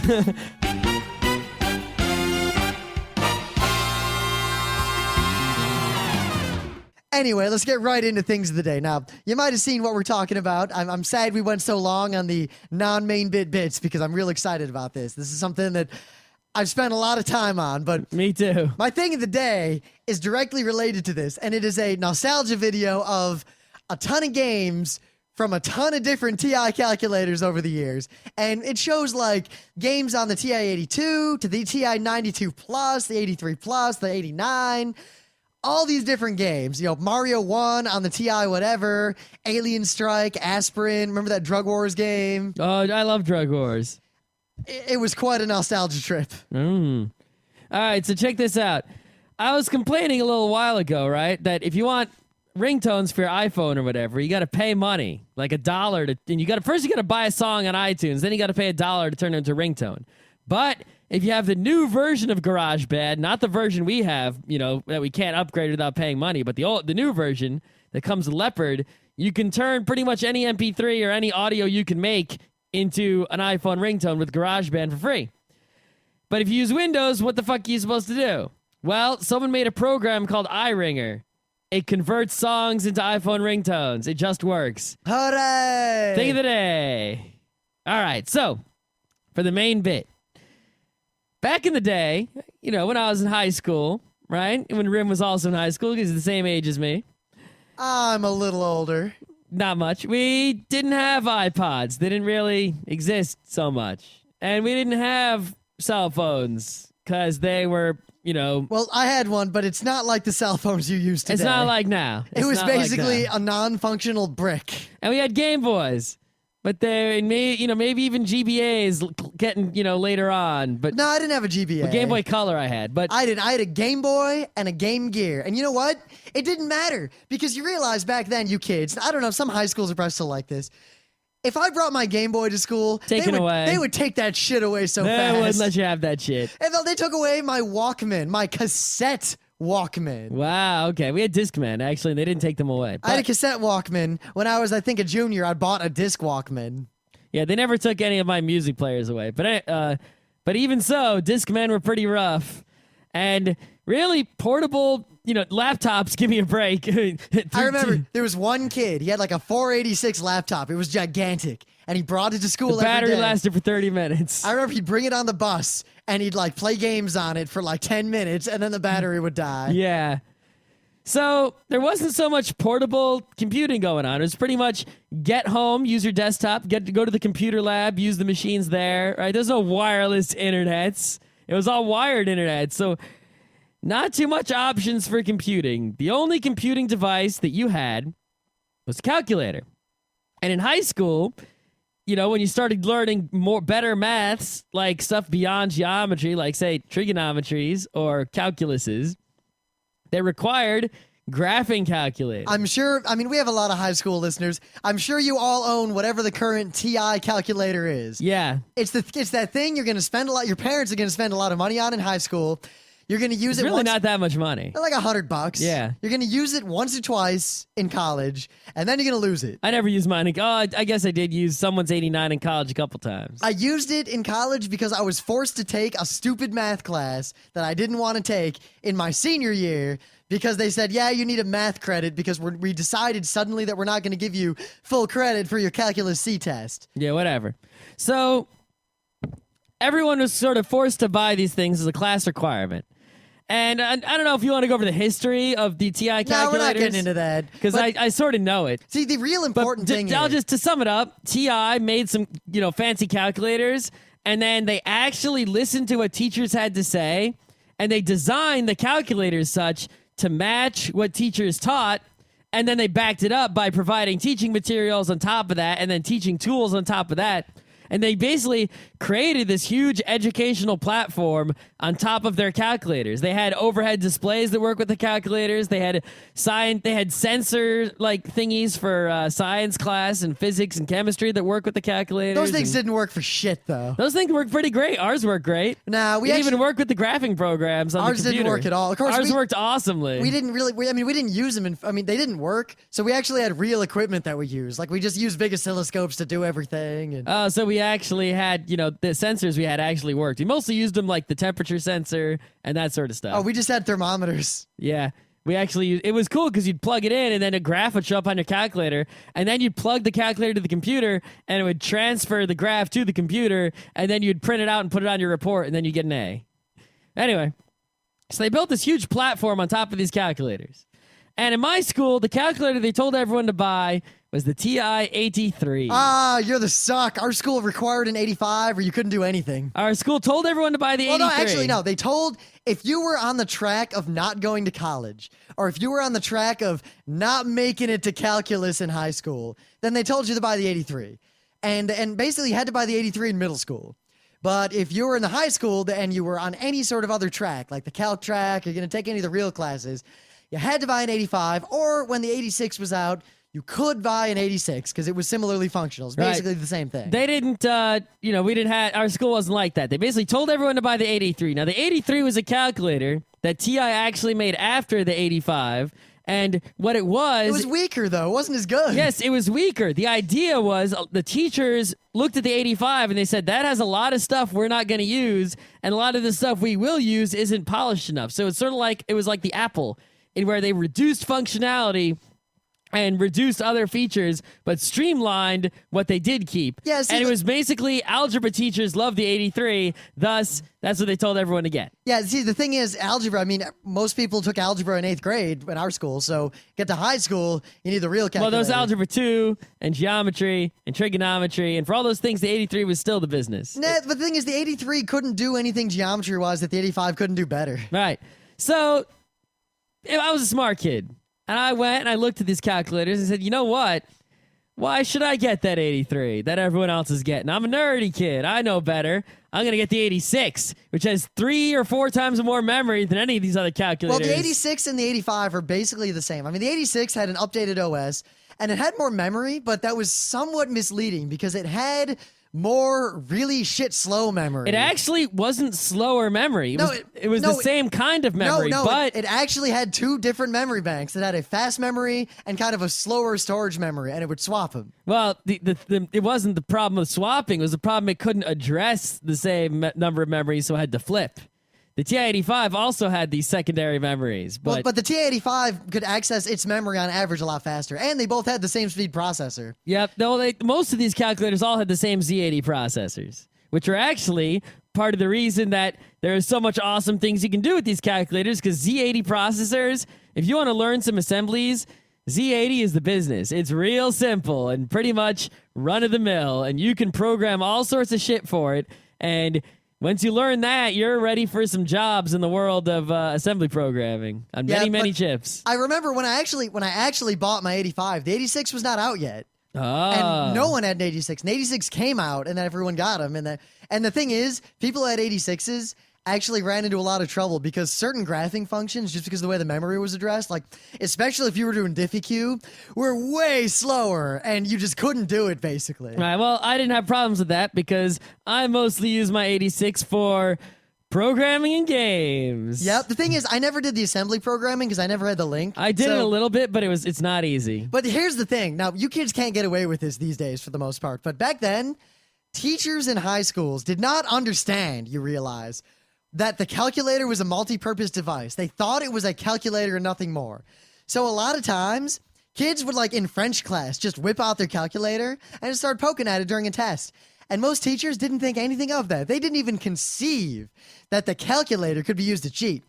Anyway, let's get right into things of the day. Now, you might have seen what we're talking about. I'm sad we went so long on the non-main bits because I'm real excited about this. This is something that I've spent a lot of time on, but me too. my thing of the day is directly related to this, and it is a nostalgia video of a ton of games from a ton of different TI calculators over the years. And it shows games on the TI-82 to the TI-92 Plus, the 83 Plus, the 89, all these different games. Mario 1 on the TI whatever, Alien Strike, Aspirin, remember that Drug Wars game? Oh, I love Drug Wars. It was quite a nostalgia trip. All right, so check this out. I was complaining a little while ago, right, that if you want ringtones for your iPhone or whatever, you got to pay money, like $1 and you got to buy a song on iTunes, then you got to pay $1 to turn it into a ringtone. But if you have the new version of GarageBand, not the version we have, that we can't upgrade without paying money, but the new version that comes with Leopard, you can turn pretty much any MP3 or any audio you can make into an iPhone ringtone with GarageBand for free. But if you use Windows, what the fuck are you supposed to do? Well, someone made a program called iRinger. It converts songs into iPhone ringtones. It just works. Hooray! Thing of the day. All right, so for the main bit. Back in the day, when I was in high school, right? When Rim was also in high school, because he's the same age as me. I'm a little older. Not much. We didn't have iPods. They didn't really exist so much. And we didn't have cell phones because they were, Well, I had one, but it's not like the cell phones you use today. It's not like now. It was basically a non-functional brick. And we had Game Boys. But they, maybe even GBAs getting, later on. But no, I didn't have a GBA. Well, Game Boy Color I had, but I didn't. I had a Game Boy and a Game Gear. And you know what? It didn't matter because you realize back then, you kids, I don't know, some high schools are probably still like this. If I brought my Game Boy to school, Taken away. They would take that shit away so They fast. wouldn't let you have that shit. And they took away my Walkman, my cassette Walkman. Wow, okay. We had Discman, actually, and they didn't take them away. I had a But, cassette Walkman. When I was, I think, a junior, I bought a disc Walkman. yeah, they never took any of my music players away. But even so, Discmen were pretty rough. And really, portable, laptops, give me a break. I remember there was one kid. He had like a 486 laptop. It was gigantic. And he brought it to school The battery every day. lasted for 30 minutes. I remember he'd bring it on the bus and he'd like play games on it for like 10 minutes and then the battery would die. Yeah. So there wasn't so much portable computing going on. It was pretty much get home, use your desktop, go to the computer lab, use the machines there. Right? There's no wireless internets. It was all wired internet. So not too much options for computing. The only computing device that you had was a calculator. And in high school, when you started learning better maths, like stuff beyond geometry, like say trigonometries or calculuses, they required graphing calculators. I'm sure, we have a lot of high school listeners. I'm sure you all own whatever the current TI calculator is. Yeah. It's that thing you're going to spend your parents are going to spend a lot of money on in high school. You're going to use It's it really once. not that much money. Like $100. Yeah. You're going to use it once or twice in college, and then you're going to lose it. I never used mine. I guess I did use someone's 89 in college a couple times. I used it in college because I was forced to take a stupid math class that I didn't want to take in my senior year because they said, yeah, you need a math credit because we decided suddenly that we're not going to give you full credit for your Calculus C test. Yeah, whatever. So everyone was sort of forced to buy these things as a class requirement. And I don't know if you want to go over the history of the TI calculators. No, we're not getting into that. Because But I sort of know it. see, the real important thing I'll is, just to sum it up, TI made some fancy calculators, and then they actually listened to what teachers had to say, and they designed the calculators such to match what teachers taught, and then they backed it up by providing teaching materials on top of that, and then teaching tools on top of that. And they basically created this huge educational platform on top of their calculators. They had overhead displays that work with the calculators. They had sensor thingies for science class and physics and chemistry that work with the calculators. those things didn't work for shit, though. Those things work pretty great. Ours work great. Nah, we It actually even worked with the graphing programs on Ours the computer. didn't work at all. Of course, ours we- worked awesomely. we didn't really. We didn't use them. They didn't work. So we actually had real equipment that we used. Like we just used big oscilloscopes to do everything. And So we actually had, the sensors we had actually worked. We mostly used them like the temperature sensor and that sort of stuff. we just had thermometers. Yeah. We actually used, it was cool because you'd plug it in and then a graph would show up on your calculator, and then you'd plug the calculator to the computer and it would transfer the graph to the computer, and then you'd print it out and put it on your report, and then you get an A. Anyway, so they built this huge platform on top of these calculators. And in my school, the calculator they told everyone to buy was the TI-8X. Ah, you're the suck. Our school required an 85 or you couldn't do anything. Our school told everyone to buy the 83. Well, no, actually, no. They told if you were on the track of not going to college or if you were on the track of not making it to calculus in high school, then they told you to buy the 83. And basically you had to buy the 83 in middle school. But if you were in the high school and you were on any sort of other track, like the calc track, you're going to take any of the real classes, you had to buy an 85, or when the 86 was out, you could buy an 86 because it was similarly functional. It's basically the same thing. They didn't, we didn't have, our school wasn't like that. They basically told everyone to buy the 83. Now, the 83 was a calculator that TI actually made after the 85. And what it was weaker, though. It wasn't as good. Yes, it was weaker. The idea was the teachers looked at the 85 and they said, that has a lot of stuff we're not going to use, and a lot of the stuff we will use isn't polished enough. So it's sort of like, it was like the Apple, in where they reduced functionality and reduced other features, but streamlined what they did keep. Yeah, see, and it was basically algebra teachers loved the 83, thus that's what they told everyone to get. Yeah, see, the thing is, algebra, most people took algebra in 8th grade in our school, so get to high school, you need the real calculator. Well, there was algebra 2 and geometry and trigonometry, and for all those things, the 83 was still the business. Nah, but the thing is, the 83 couldn't do anything geometry-wise that the 85 couldn't do better. Right. So I was a smart kid, and I went and I looked at these calculators and said, you know what? Why should I get that 83 that everyone else is getting? I'm a nerdy kid. I know better. I'm going to get the 86, which has 3 or 4 times more memory than any of these other calculators. Well, the 86 and the 85 are basically the same. The 86 had an updated OS, and it had more memory, but that was somewhat misleading because it had more really shit slow memory. It actually wasn't slower memory. It was the same kind of memory, but it actually had two different memory banks. It had a fast memory and kind of a slower storage memory, and it would swap them. well, it wasn't the problem of swapping. It was the problem it couldn't address the same number of memories, so it had to flip. The TI-85 also had these secondary memories, but the TI-85 could access its memory on average a lot faster, and they both had the same speed processor. yep. No, most of these calculators all had the same Z80 processors, which are actually part of the reason that there are so much awesome things you can do with these calculators. Because Z80 processors, if you want to learn some assemblies, Z80 is the business. It's real simple and pretty much run of the mill, and you can program all sorts of shit for it. And once you learn that, you're ready for some jobs in the world of assembly programming on many chips. I remember when I actually bought my 85, the 86 was not out yet. Oh. And no one had an 86. An 86 came out, and then everyone got them. And the thing is, people who had 86s actually ran into a lot of trouble because certain graphing functions, just because of the way the memory was addressed, like especially if you were doing diffie-q, were way slower, and you just couldn't do it, basically. Right, well, I didn't have problems with that because I mostly use my 86 for programming and games. Yep. The thing is, I never did the assembly programming because I never had the link. I did it a little bit, but it's not easy. But here's the thing. Now, you kids can't get away with this these days for the most part. But back then, teachers in high schools did not understand, you realize, that the calculator was a multi-purpose device. They thought it was a calculator and nothing more. So a lot of times, kids would, like in French class, just whip out their calculator and just start poking at it during a test. And most teachers didn't think anything of that. They didn't even conceive that the calculator could be used to cheat.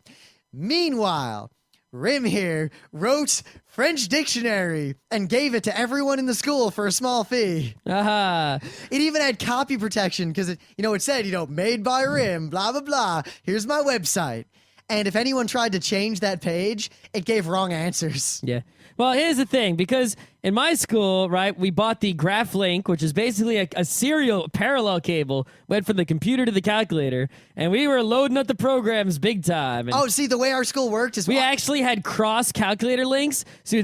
Meanwhile, Rim here wrote French dictionary and gave it to everyone in the school for a small fee. Aha. It even had copy protection because it said, made by Rim, blah, blah, blah. Here's my website. And if anyone tried to change that page, it gave wrong answers. Yeah. Well, here's the thing, because in my school, right, we bought the GraphLink, which is basically a serial parallel cable, went from the computer to the calculator, and we were loading up the programs big time. And see, the way our school worked is we actually had cross calculator links, so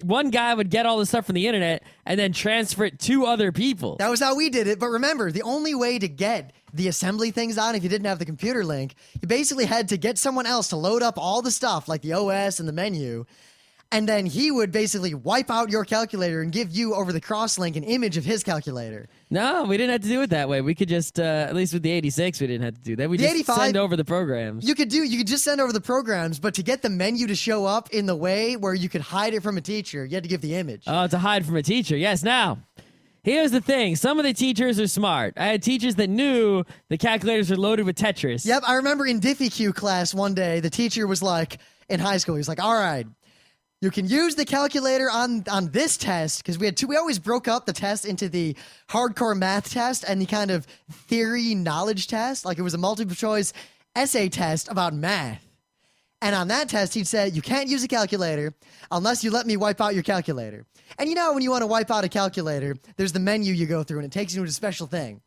one guy would get all the stuff from the internet and then transfer it to other people. That was how we did it. But remember, the only way to get the assembly things on if you didn't have the computer link, you basically had to get someone else to load up all the stuff, like the OS and the menu. And then he would basically wipe out your calculator and give you over the cross-link an image of his calculator. No, we didn't have to do it that way. We could just, at least with the 86, we didn't have to do that. We just 85, send over the programs. You could just send over the programs, but to get the menu to show up in the way where you could hide it from a teacher, you had to give the image. Oh, to hide from a teacher. Yes, now, here's the thing. Some of the teachers are smart. I had teachers that knew the calculators were loaded with Tetris. Yep, I remember in diffie-q class one day, the teacher was like, in high school, he was like, all right, you can use the calculator on this test, because we always broke up the test into the hardcore math test and the kind of theory knowledge test. Like it was a multiple choice essay test about math. And on that test, he'd say, you can't use a calculator unless you let me wipe out your calculator. And when you want to wipe out a calculator, there's the menu you go through and it takes you to a special thing.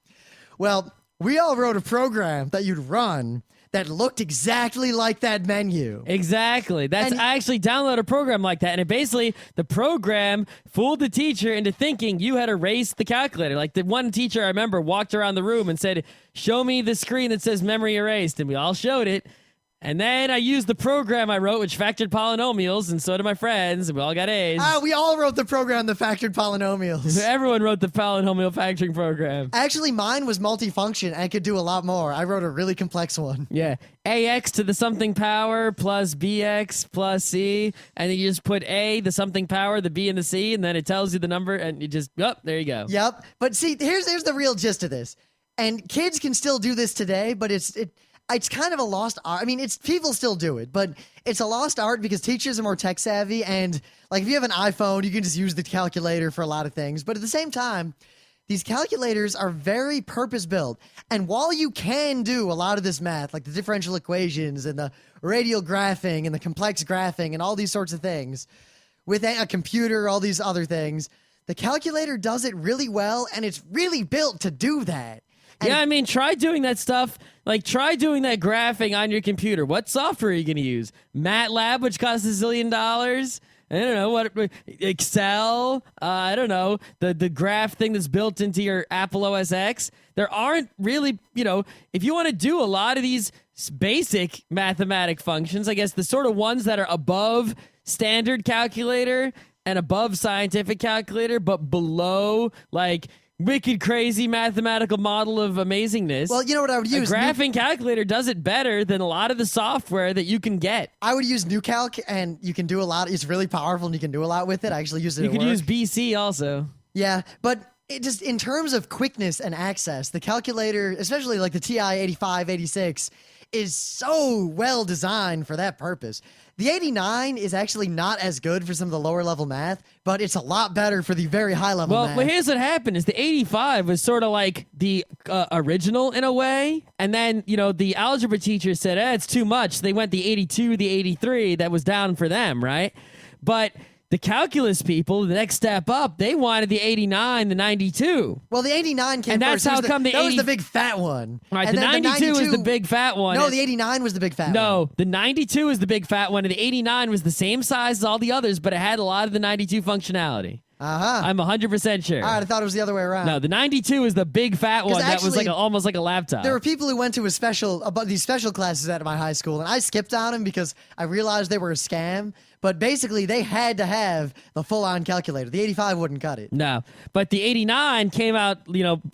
Well, we all wrote a program that you'd run that looked exactly like that menu. Exactly. I actually downloaded a program like that, and it basically, the program fooled the teacher into thinking you had erased the calculator. Like the one teacher I remember walked around the room and said, show me the screen that says memory erased, and we all showed it. And then I used the program I wrote, which factored polynomials, and so did my friends, and we all got A's. We all wrote the program that factored polynomials. Everyone wrote the polynomial factoring program. Actually, mine was multifunction and could do a lot more. I wrote a really complex one. Yeah. AX to the something power plus BX plus C, and then you just put A, the something power, the B, and the C, and then it tells you the number, and you just, there you go. Yep. But see, here's the real gist of this. And kids can still do this today, but it's kind of a lost art. I mean, people still do it, but it's a lost art because teachers are more tech savvy. And like, if you have an iPhone, you can just use the calculator for a lot of things. But at the same time, these calculators are very purpose built. And while you can do a lot of this math, like the differential equations and the radial graphing and the complex graphing and all these sorts of things with a computer, all these other things, the calculator does it really well. And it's really built to do that. Yeah, I mean, try doing that stuff. Like, try doing that graphing on your computer. What software are you going to use? MATLAB, which costs $1 zillion? I don't know what Excel. I don't know the graph thing that's built into your Apple OS X. There aren't really, if you want to do a lot of these basic mathematic functions, I guess the sort of ones that are above standard calculator and above scientific calculator, but below like wicked crazy mathematical model of amazingness. Well, you know what I would use? A graphing calculator does it better than a lot of the software that you can get. I would use NewCalc, and you can do a lot. It's really powerful, and you can do a lot with it. I actually use it. You could use BC also. Yeah, but it just in terms of quickness and access, the calculator, especially like the TI-85, 86, is so well designed for that purpose. The 89 is actually not as good for some of the lower level math, but it's a lot better for the very high level math. Well, here's what happened: is the 85 was sort of like the original in a way, and then the algebra teacher said, it's too much. They went the 82, the 83. That was down for them, right? But the calculus people, the next step up, they wanted the 89, the 92. Well, the 89 came and that's first. how come the 80... That was the big fat one. All right, and the 92 was the big fat one. No, the 89 was the big fat one. No, the 92 was the big fat one, and the 89 was the same size as all the others, but it had a lot of the 92 functionality. Uh-huh. I'm 100% sure. All right, I thought it was the other way around. No, the 92 is the big fat one that was like almost like a laptop. There were people who went to these special classes at my high school, and I skipped on them because I realized they were a scam. But basically, they had to have the full-on calculator. The 85 wouldn't cut it. No, but the 89 came out,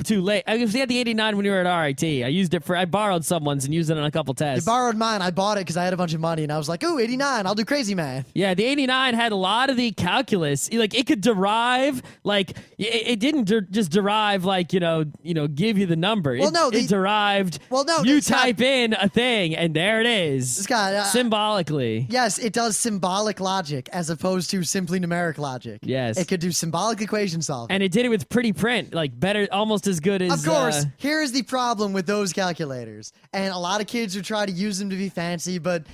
too late. I had the 89 when we were at RIT. I borrowed someone's and used it on a couple tests. You borrowed mine. I bought it because I had a bunch of money, and I was like, ooh, 89, I'll do crazy math. Yeah, the 89 had a lot of the calculus. Like, it could derive, like, it didn't just derive, like, give you the number. Well, no. It derived, you type in a thing, and there it is. Scott, symbolically. Yes, it does symbolic logic as opposed to simply numeric logic. Yes. It could do symbolic equation solving. And it did it with pretty print, like better, almost as good as... Of course, here's the problem with those calculators. And a lot of kids who try to use them to be fancy, but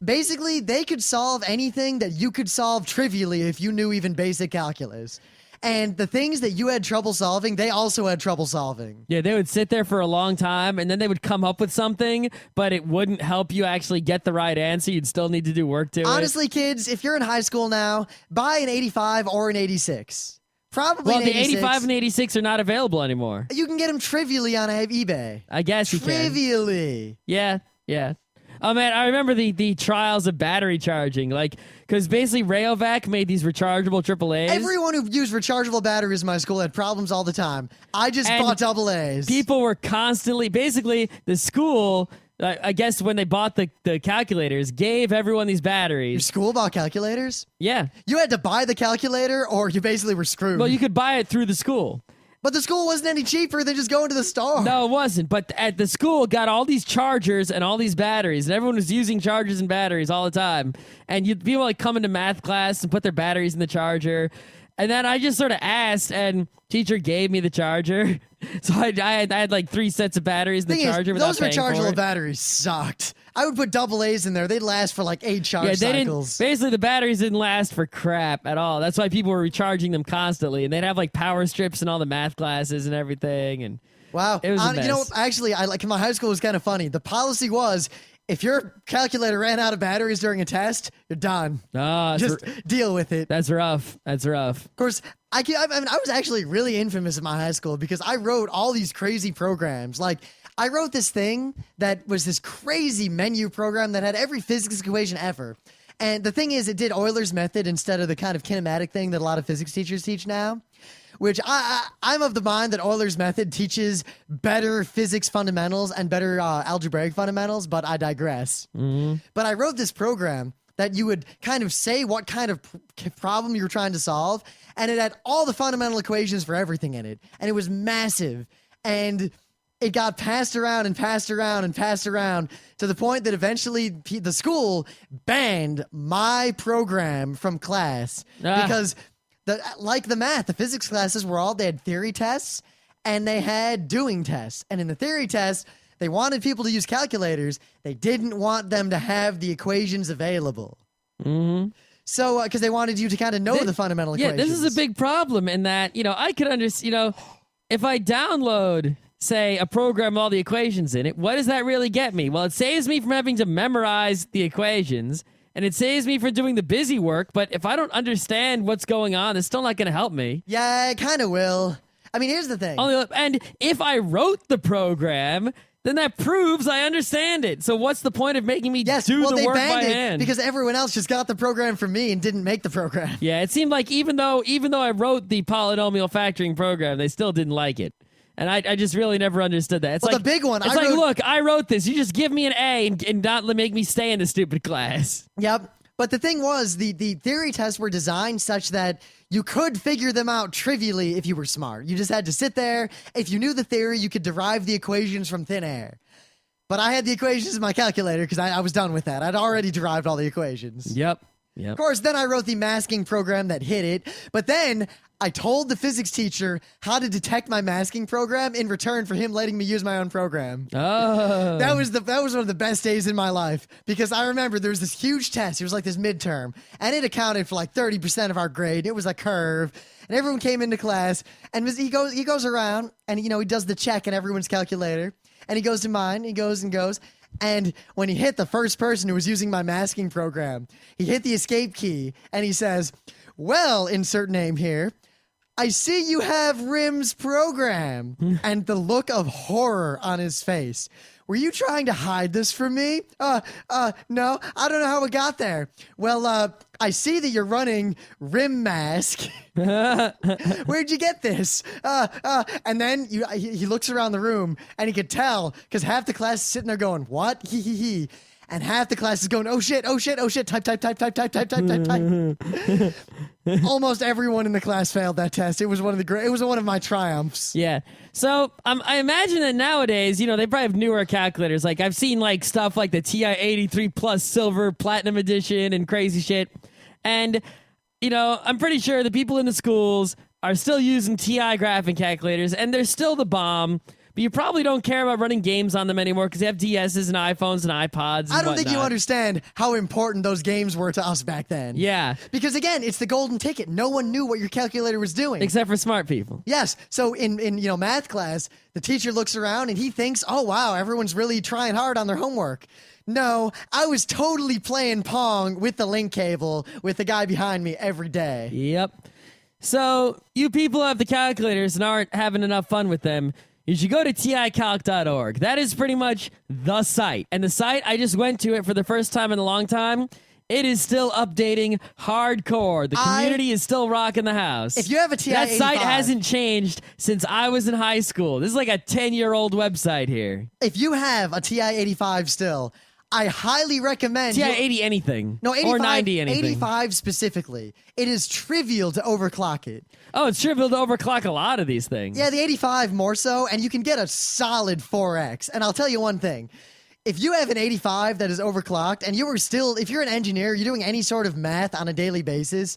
basically they could solve anything that you could solve trivially if you knew even basic calculus. And the things that you had trouble solving, they also had trouble solving. Yeah, they would sit there for a long time, and then they would come up with something, but it wouldn't help you actually get the right answer. You'd still need to do work to it. Honestly, kids, if you're in high school now, buy an 85 or an 86. Probably well, an the 85 and 86 are not available anymore. You can get them trivially on eBay. I guess you can. Trivially. Yeah. Oh, man, I remember the trials of battery charging, because basically Rayovac made these rechargeable AAAs. Everyone who used rechargeable batteries in my school had problems all the time. I just bought AA's. People were constantly, basically, the school, I guess when they bought the calculators, gave everyone these batteries. Your school bought calculators? Yeah. You had to buy the calculator, or you basically were screwed. Well, you could buy it through the school. But the school wasn't any cheaper than just going to the store. No, it wasn't. But at the school got all these chargers and all these batteries, and everyone was using chargers and batteries all the time. And people come into math class and put their batteries in the charger. And then I just sort of asked, and teacher gave me the charger. So I had like 3 sets of batteries in the charger without paying for it. Those rechargeable batteries sucked. I would put AA's in there. They'd last for like 8 charge cycles. Basically, the batteries didn't last for crap at all. That's why people were recharging them constantly. And they'd have like power strips in all the math classes and everything. And wow. It was a mess. Actually, my high school was kind of funny. The policy was, if your calculator ran out of batteries during a test, you're done. Just deal with it. That's rough. Of course, I was actually really infamous in my high school because I wrote all these crazy programs. Like, I wrote this thing that was this crazy menu program that had every physics equation ever. And the thing is, it did Euler's method instead of the kind of kinematic thing that a lot of physics teachers teach now. Which I'm of the mind that Euler's method teaches better physics fundamentals and better algebraic fundamentals, but I digress. Mm-hmm. But I wrote this program that you would kind of say what kind of problem you were trying to solve, and it had all the fundamental equations for everything in it, and it was massive, and it got passed around and passed around and passed around to the point that eventually the school banned my program from class because... like the math, the physics classes they had theory tests and they had doing tests. And in the theory tests, they wanted people to use calculators. They didn't want them to have the equations available. Mm-hmm. So, because they wanted you to kind of know the fundamental equations. Yeah, this is a big problem in that, I could understand, if I download, say, a program with all the equations in it, what does that really get me? Well, it saves me from having to memorize the equations. and it saves me from doing the busy work. But if I don't understand what's going on, it's still not going to help me. Yeah, it kind of will. I mean, here's the thing. And if I wrote the program, then that proves I understand it. So what's the point of making me do the work by hand? Because everyone else just got the program from me and didn't make the program. Yeah, it seemed like even though I wrote the polynomial factoring program, they still didn't like it. And I just really never understood that. It's the big one. It's look, I wrote this. You just give me an A and not make me stay in the stupid class. Yep. But the thing was, the theory tests were designed such that you could figure them out trivially if you were smart. You just had to sit there. If you knew the theory, you could derive the equations from thin air. But I had the equations in my calculator because I was done with that. I'd already derived all the equations. Yep. Of course, then I wrote the masking program that hit it. But then I told the physics teacher how to detect my masking program in return for him letting me use my own program. Oh. That was one of the best days in my life because I remember there was this huge test. It was like this midterm, and it accounted for like 30% of our grade. It was a curve, and everyone came into class, and he goes around, and he does the check in everyone's calculator, and he goes to mine. He goes and goes. And when he hit the first person who was using my masking program, he hit the escape key and he says, "Well, insert name here. I see you have Rim's program." And the look of horror on his face. "Were you trying to hide this from me?" No, I don't know how it got there." "Well, I see that you're running Rim Mask." "Where'd you get this?" And then he looks around the room and he could tell because half the class is sitting there going, "What?" He. And half the class is going, "Oh shit, oh shit, oh shit, type. Almost everyone in the class failed that test. It was one of my triumphs. Yeah. So I imagine that nowadays, they probably have newer calculators. Like I've seen like stuff like the TI-83 Plus Silver Platinum Edition and crazy shit. And, I'm pretty sure the people in the schools are still using TI graphing calculators and they're still the bomb. But you probably don't care about running games on them anymore because they have DSs and iPhones and iPods and I don't think you whatnot. understand how important those games were to us back then. Yeah. Because again, it's the golden ticket. No one knew what your calculator was doing. Except for smart people. Yes. So in math class, the teacher looks around and he thinks, "Oh wow, everyone's really trying hard on their homework." No, I was totally playing Pong with the link cable with the guy behind me every day. Yep. So you people have the calculators and aren't having enough fun with them. You should go to TICalc.org. That is pretty much the site. And the site, I just went to it for the first time in a long time. It is still updating hardcore. The community is still rocking the house. If you have a TI-85... That site hasn't changed since I was in high school. This is like a 10-year-old website here. If you have a TI-85 still, I highly recommend... TI-80 anything. No, 85, or 90 anything. 85 specifically. It is trivial to overclock it. Oh, it's trivial to overclock a lot of these things. Yeah, the 85 more so, and you can get a solid 4x. And I'll tell you one thing. If you have an 85 that is overclocked, and if you're an engineer, you're doing any sort of math on a daily basis,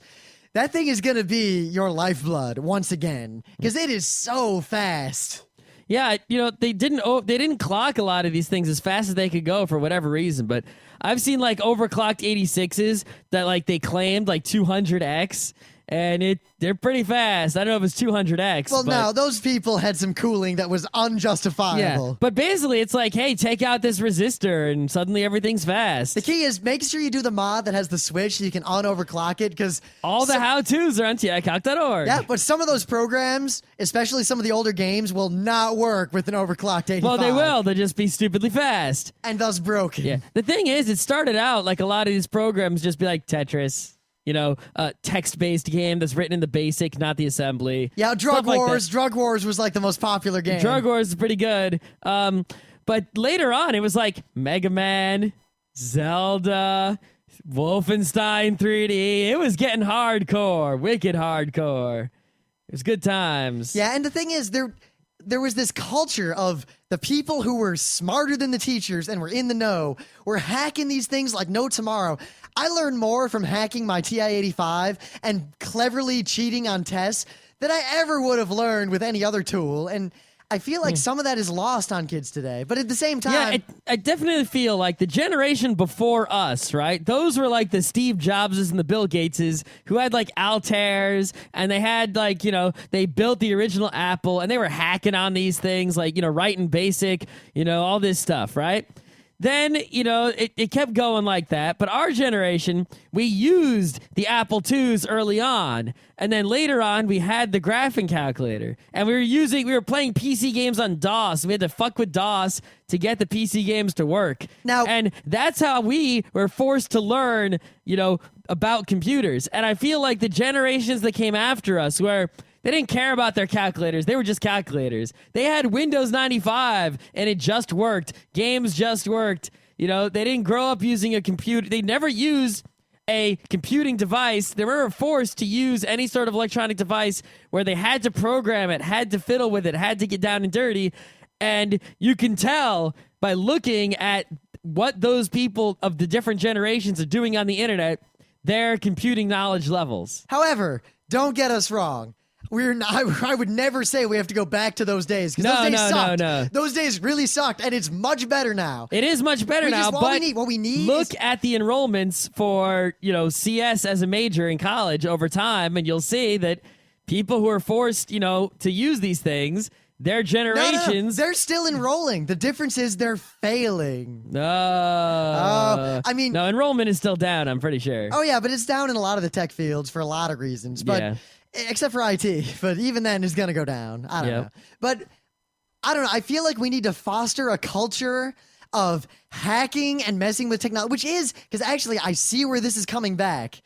that thing is going to be your lifeblood once again, because it is so fast. Yeah, they didn't clock a lot of these things as fast as they could go for whatever reason, but I've seen like overclocked 86s that like they claimed like 200x. And they're pretty fast. I don't know if it's 200x. Well, no, those people had some cooling that was unjustifiable. Yeah, but basically it's like, hey, take out this resistor and suddenly everything's fast. The key is make sure you do the mod that has the switch so you can unoverclock it because... All the how-tos are on TICalc.org. Yeah, but some of those programs, especially some of the older games, will not work with an overclocked 85. Well, they will. They'll just be stupidly fast. And thus broken. Yeah. The thing is, it started out like a lot of these programs just be like Tetris. Text-based game that's written in the BASIC, not the assembly. Yeah, Drug Wars. Drug Wars was like the most popular game. Drug Wars is pretty good. But later on, it was like Mega Man, Zelda, Wolfenstein 3D. It was getting hardcore, wicked hardcore. It was good times. Yeah, and the thing is, there was this culture of the people who were smarter than the teachers and were in the know were hacking these things like no tomorrow. I learned more from hacking my TI-85 and cleverly cheating on tests than I ever would have learned with any other tool. And I feel like some of that is lost on kids today. But at the same time... Yeah, I definitely feel like the generation before us, right? Those were like the Steve Jobses and the Bill Gateses who had like Altairs and they had like, they built the original Apple and they were hacking on these things like, writing BASIC, all this stuff, right? then, it kept going like that. But our generation, we used the Apple IIs early on. And then later on, we had the graphing calculator. And we were playing PC games on DOS. We had to fuck with DOS to get the PC games to work. And that's how we were forced to learn, about computers. And I feel like the generations that came after us were... They didn't care about their calculators. They were just calculators. They had Windows 95, and it just worked. Games just worked. They didn't grow up using a computer. They never used a computing device. They were forced to use any sort of electronic device where they had to program it, had to fiddle with it, had to get down and dirty. And you can tell by looking at what those people of the different generations are doing on the internet, their computing knowledge levels. However, don't get us wrong. I would never say we have to go back to those days because those days sucked. No. Those days really sucked, and it's much better now. It is much better now, but what we need look at the enrollments for CS as a major in college over time, and you'll see that people who are forced to use these things, their generations, they're still enrolling. The difference is they're failing. No, enrollment is still down. I'm pretty sure. Oh yeah, but it's down in a lot of the tech fields for a lot of reasons. But. Yeah. Except for IT, but even then it's going to go down. I don't know. But I don't know. I feel like we need to foster a culture of hacking and messing with technology, which is, because actually I see where this is coming back.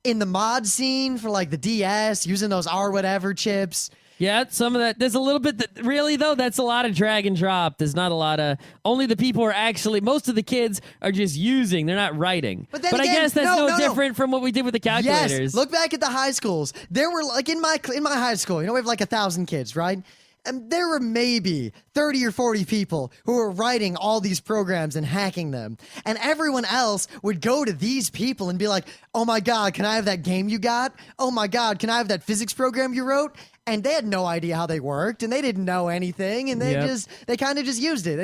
In the mod scene for like the DS, using those R whatever chips. Yeah, some of that. There's a little bit. Really, though, that's a lot of drag and drop. There's not a lot of. Only the people are actually. Most of the kids are just using. They're not writing. But again, I guess that's no different from what we did with the calculators. Yes. Look back at the high schools. There were like in my high school. We have like 1,000 kids, right? And there were maybe 30 or 40 people who were writing all these programs and hacking them. And everyone else would go to these people and be like, oh my God, can I have that game you got? Oh my God, can I have that physics program you wrote? And they had no idea how they worked, and they didn't know anything, and they kind of just used it.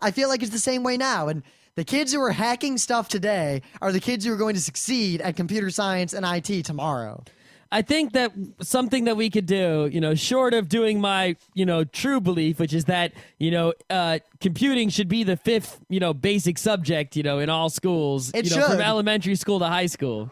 I feel like it's the same way now. And the kids who are hacking stuff today are the kids who are going to succeed at computer science and IT tomorrow. I think that something that we could do, short of doing my, true belief, which is that, computing should be the fifth, basic subject, in all schools, from elementary school to high school,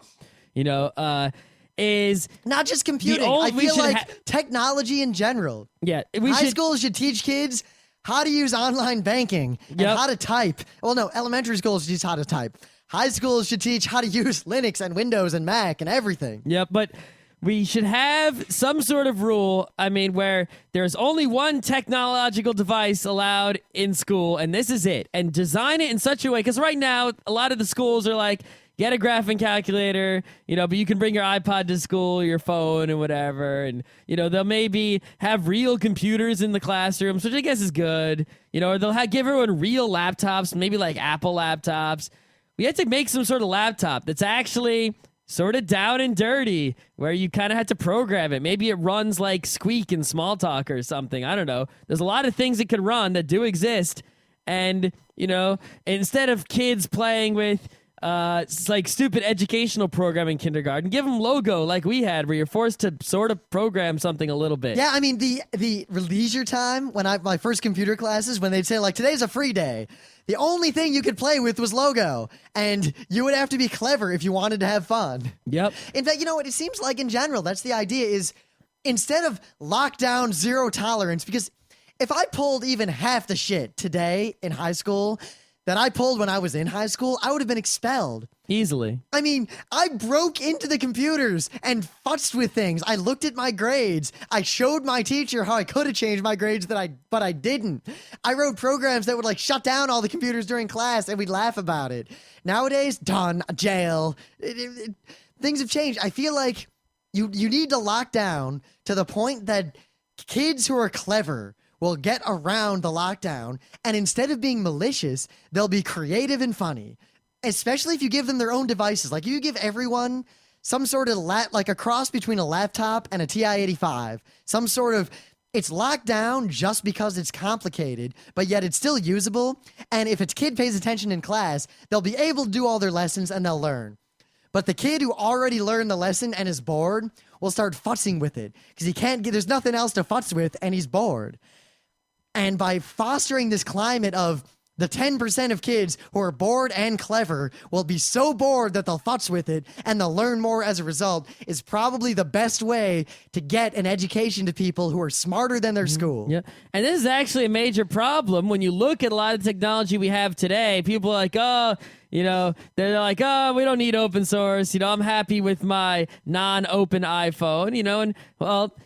is not just computing. I feel like technology in general. Yeah, high schools should teach kids how to use online banking and how to type. Well, no, elementary schools should teach how to type. High schools should teach how to use Linux and Windows and Mac and everything. Yeah, but we should have some sort of rule, where there's only one technological device allowed in school, and this is it. And design it in such a way, because right now, a lot of the schools are like, get a graphing calculator, but you can bring your iPod to school, your phone, and whatever. And, they'll maybe have real computers in the classrooms, which I guess is good. Or they'll give everyone real laptops, maybe like Apple laptops. We had to make some sort of laptop that's actually sort of down and dirty, where you kind of had to program it. Maybe it runs like Squeak in Smalltalk or something. I don't know. There's a lot of things it could run that do exist. And, instead of kids playing with like stupid educational program in kindergarten, give them Logo like we had, where you're forced to sort of program something a little bit. Yeah, the leisure time when my first computer classes, when they'd say like, today's a free day, the only thing you could play with was Logo, and you would have to be clever if you wanted to have fun. Yep. In fact, what it seems like in general, that's the idea, is instead of lockdown, zero tolerance, because if I pulled even half the shit today in high school that I pulled when I was in high school, I would have been expelled. Easily. I broke into the computers and futzed with things. I looked at my grades. I showed my teacher how I could have changed my grades, but I didn't. I wrote programs that would like shut down all the computers during class, and we'd laugh about it. Nowadays, done, jail. Things have changed. I feel like you need to lock down to the point that kids who are clever will get around the lockdown, and instead of being malicious, they'll be creative and funny. Especially if you give them their own devices. Like, you give everyone some sort of like a cross between a laptop and a TI-85. Some sort of, it's locked down just because it's complicated, but yet it's still usable. And if its kid pays attention in class, they'll be able to do all their lessons and they'll learn. But the kid who already learned the lesson and is bored will start futzing with it because there's nothing else to futz with, and he's bored. And by fostering this climate of The 10% of kids who are bored and clever will be so bored that they'll futz with it and they'll learn more as a result is probably the best way to get an education to people who are smarter than their school. Yeah. And this is actually a major problem when you look at a lot of the technology we have today. People are like, oh, they're like, oh, we don't need open source. I'm happy with my non-open iPhone, and well,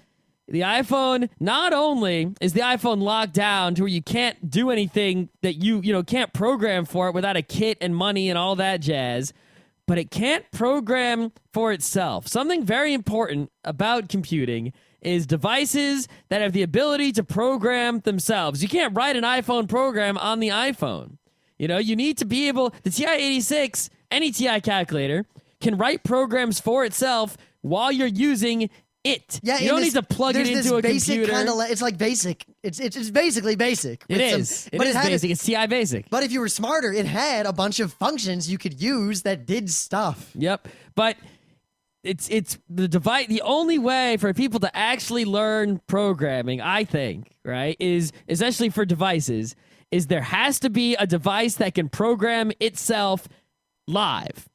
the iPhone, not only is the iPhone locked down to where you can't do anything that you can't program for it without a kit and money and all that jazz, but it can't program for itself. Something very important about computing is devices that have the ability to program themselves. You can't write an iPhone program on the iPhone. You need to be able, the TI-8X, any TI calculator, can write programs for itself while you're using it. Yeah, you don't need to plug it into a computer. It's like basic. It's basically basic. It is basic. It's TI basic. But if you were smarter, it had a bunch of functions you could use that did stuff. Yep. But it's the device. The only way for people to actually learn programming, I think, right, is especially for devices, is there has to be a device that can program itself live.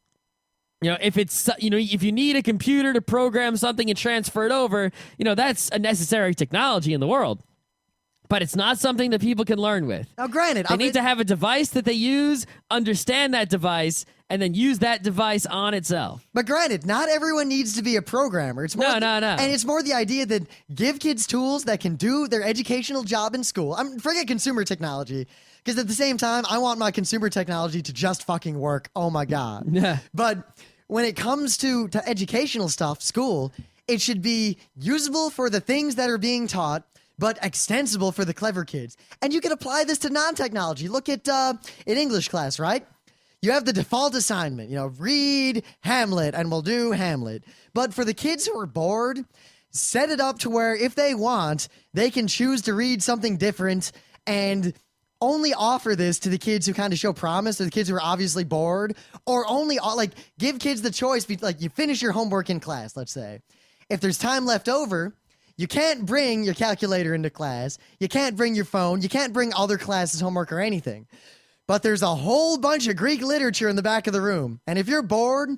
If you need a computer to program something and transfer it over, that's a necessary technology in the world. But it's not something that people can learn with. Now, granted, they need to have a device that they use, understand that device, and then use that device on itself. But granted, not everyone needs to be a programmer. It's more no. And it's more the idea that give kids tools that can do their educational job in school. Forget consumer technology. Because at the same time, I want my consumer technology to just fucking work. Oh my God. Yeah. But when it comes to educational stuff, school, it should be usable for the things that are being taught, but extensible for the clever kids. And you can apply this to non-technology. Look at in English class, right? You have the default assignment, read Hamlet, and we'll do Hamlet. But for the kids who are bored, set it up to where if they want, they can choose to read something different and only offer this to the kids who kind of show promise, or the kids who are obviously bored, or only give kids the choice. Like, you finish your homework in class, let's say. If there's time left over, you can't bring your calculator into class. You can't bring your phone. You can't bring other classes' homework or anything. But there's a whole bunch of Greek literature in the back of the room. And if you're bored,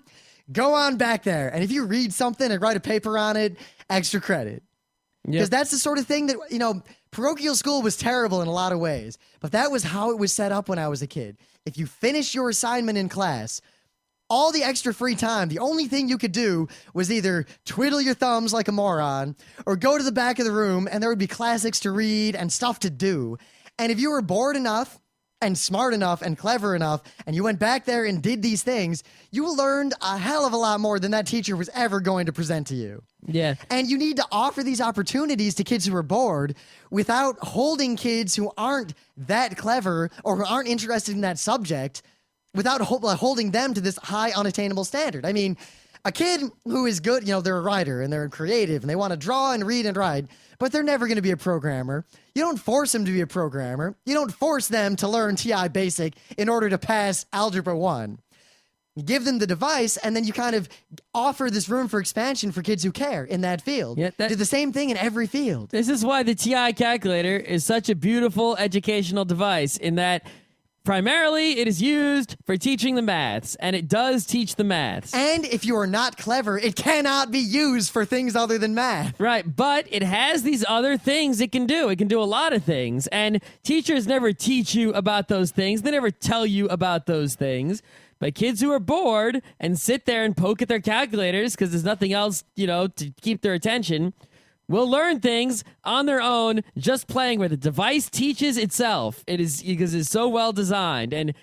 go on back there. And if you read something and write a paper on it, extra credit. Because that's the sort of thing that, parochial school was terrible in a lot of ways, but that was how it was set up when I was a kid. If you finished your assignment in class, all the extra free time, the only thing you could do was either twiddle your thumbs like a moron or go to the back of the room and there would be classics to read and stuff to do. And if you were bored enough and smart enough and clever enough and you went back there and did these things, you learned a hell of a lot more than that teacher was ever going to present to you. Yeah. And you need to offer these opportunities to kids who are bored without holding kids who aren't that clever or who aren't interested in that subject, without holding them to this high unattainable standard. I mean, a kid who is good, they're a writer and they're creative and they want to draw and read and write, but they're never going to be a programmer. You don't force them to be a programmer. You don't force them to learn TI Basic in order to pass Algebra 1. You give them the device, and then you kind of offer this room for expansion for kids who care in that field. Yeah, do the same thing in every field. This is why the TI calculator is such a beautiful educational device, in that primarily it is used for teaching the maths, and it does teach the maths. And if you are not clever, it cannot be used for things other than math. Right, but it has these other things it can do. It can do a lot of things, and teachers never teach you about those things. They never tell you about those things. But kids who are bored and sit there and poke at their calculators because there's nothing else, to keep their attention, will learn things on their own just playing with it. The device teaches itself. It is because it's so well designed. And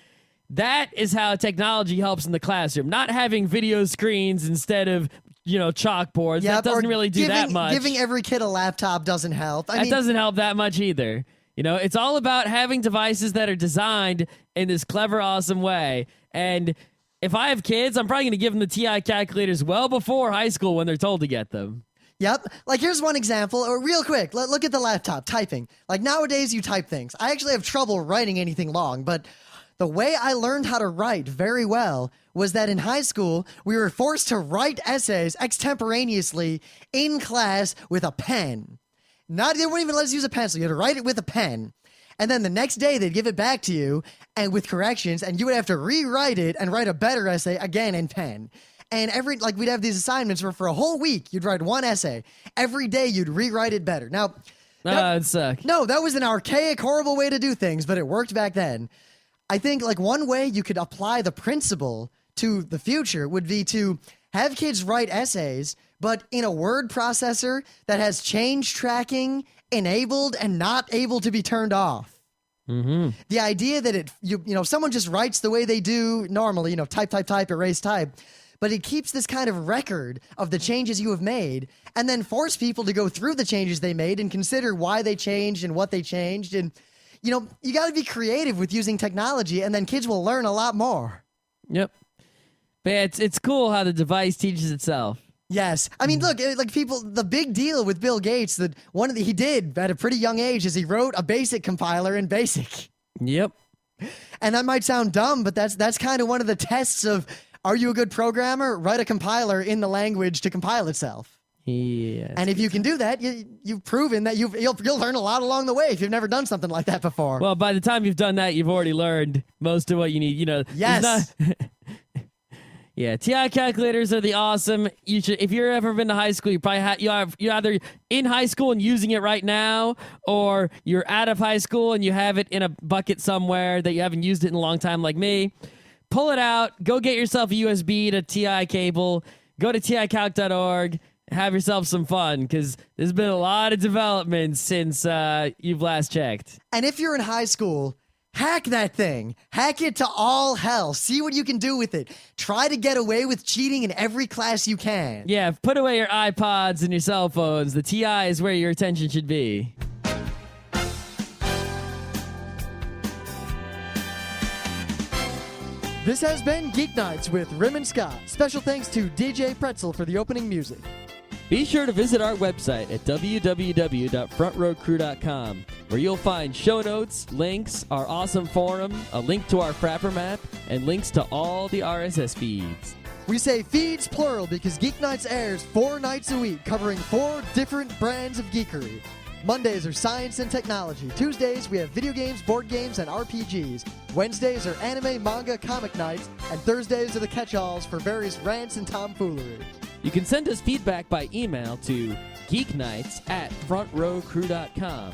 that is how technology helps in the classroom. Not having video screens instead of, chalkboards. That doesn't really do that much. Giving every kid a laptop doesn't help. That doesn't help that much either. It's all about having devices that are designed in this clever, awesome way. And if I have kids, I'm probably going to give them the TI calculators well before high school when they're told to get them. Yep. Like, here's one example. Or real quick, look at the laptop, typing. Like, nowadays you type things. I actually have trouble writing anything long, but the way I learned how to write very well was that in high school, we were forced to write essays extemporaneously in class with a pen. They wouldn't even let us use a pencil. You had to write it with a pen. And then the next day they'd give it back to you and with corrections, and you would have to rewrite it and write a better essay again in pen. And we'd have these assignments where for a whole week you'd write one essay. Every day you'd rewrite it better. Now, It sucked. no, that was an archaic, horrible way to do things, but it worked back then. I think like one way you could apply the principle to the future would be to have kids write essays, but in a word processor that has change tracking enabled and not able to be turned off. Mm-hmm. The idea that someone just writes the way they do normally, type, erase, type, but it keeps this kind of record of the changes you have made and then force people to go through the changes they made and consider why they changed and what they changed. And, you got to be creative with using technology, and then kids will learn a lot more. Yep. But yeah, it's cool how the device teaches itself. Yes. I mean, look, the big deal with Bill Gates that he did at a pretty young age is he wrote a BASIC compiler in BASIC. Yep. And that might sound dumb, but that's kind of one of the tests of, are you a good programmer? Write a compiler in the language to compile itself. Yes. And if you can do that, you've proven that you'll learn a lot along the way if you've never done something like that before. Well, by the time you've done that, you've already learned most of what you need. Yes. Yeah, TI calculators are the awesome. You should, if you've ever been to high school, you probably you're either in high school and using it right now, or you're out of high school and you have it in a bucket somewhere that you haven't used it in a long time, like me. Pull it out. Go get yourself a USB to TI cable. Go to TICalc.org. Have yourself some fun, because there's been a lot of developments since you've last checked. And if you're in high school, hack that thing. Hack it to all hell. See what you can do with it. Try to get away with cheating in every class you can. Yeah, put away your iPods and your cell phones. The TI is where your attention should be. This has been Geeknights with Rim and Scott. Special thanks to DJ Pretzel for the opening music. Be sure to visit our website at www.frontrowcrew.com, where you'll find show notes, links, our awesome forum, a link to our Frapper map, and links to all the RSS feeds. We say feeds plural because Geeknights airs 4 nights a week, covering 4 different brands of geekery. Mondays are science and technology. Tuesdays, we have video games, board games, and RPGs. Wednesdays are anime, manga, comic nights. And Thursdays are the catch-alls for various rants and tomfoolery. You can send us feedback by email to geeknights@frontrowcrew.com.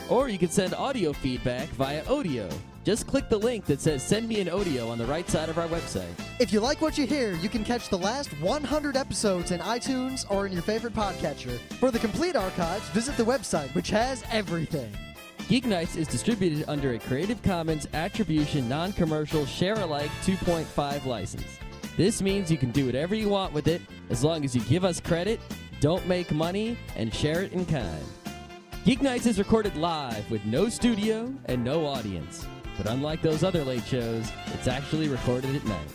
Or you can send audio feedback via Odeo. Just click the link that says Send Me an Odeo on the right side of our website. If you like what you hear, you can catch the last 100 episodes in iTunes or in your favorite podcatcher. For the complete archives, visit the website, which has everything. Geeknights is distributed under a Creative Commons Attribution Non-Commercial Share-alike 2.5 license. This means you can do whatever you want with it as long as you give us credit, don't make money, and share it in kind. Geeknights is recorded live with no studio and no audience. But unlike those other late shows, it's actually recorded at night.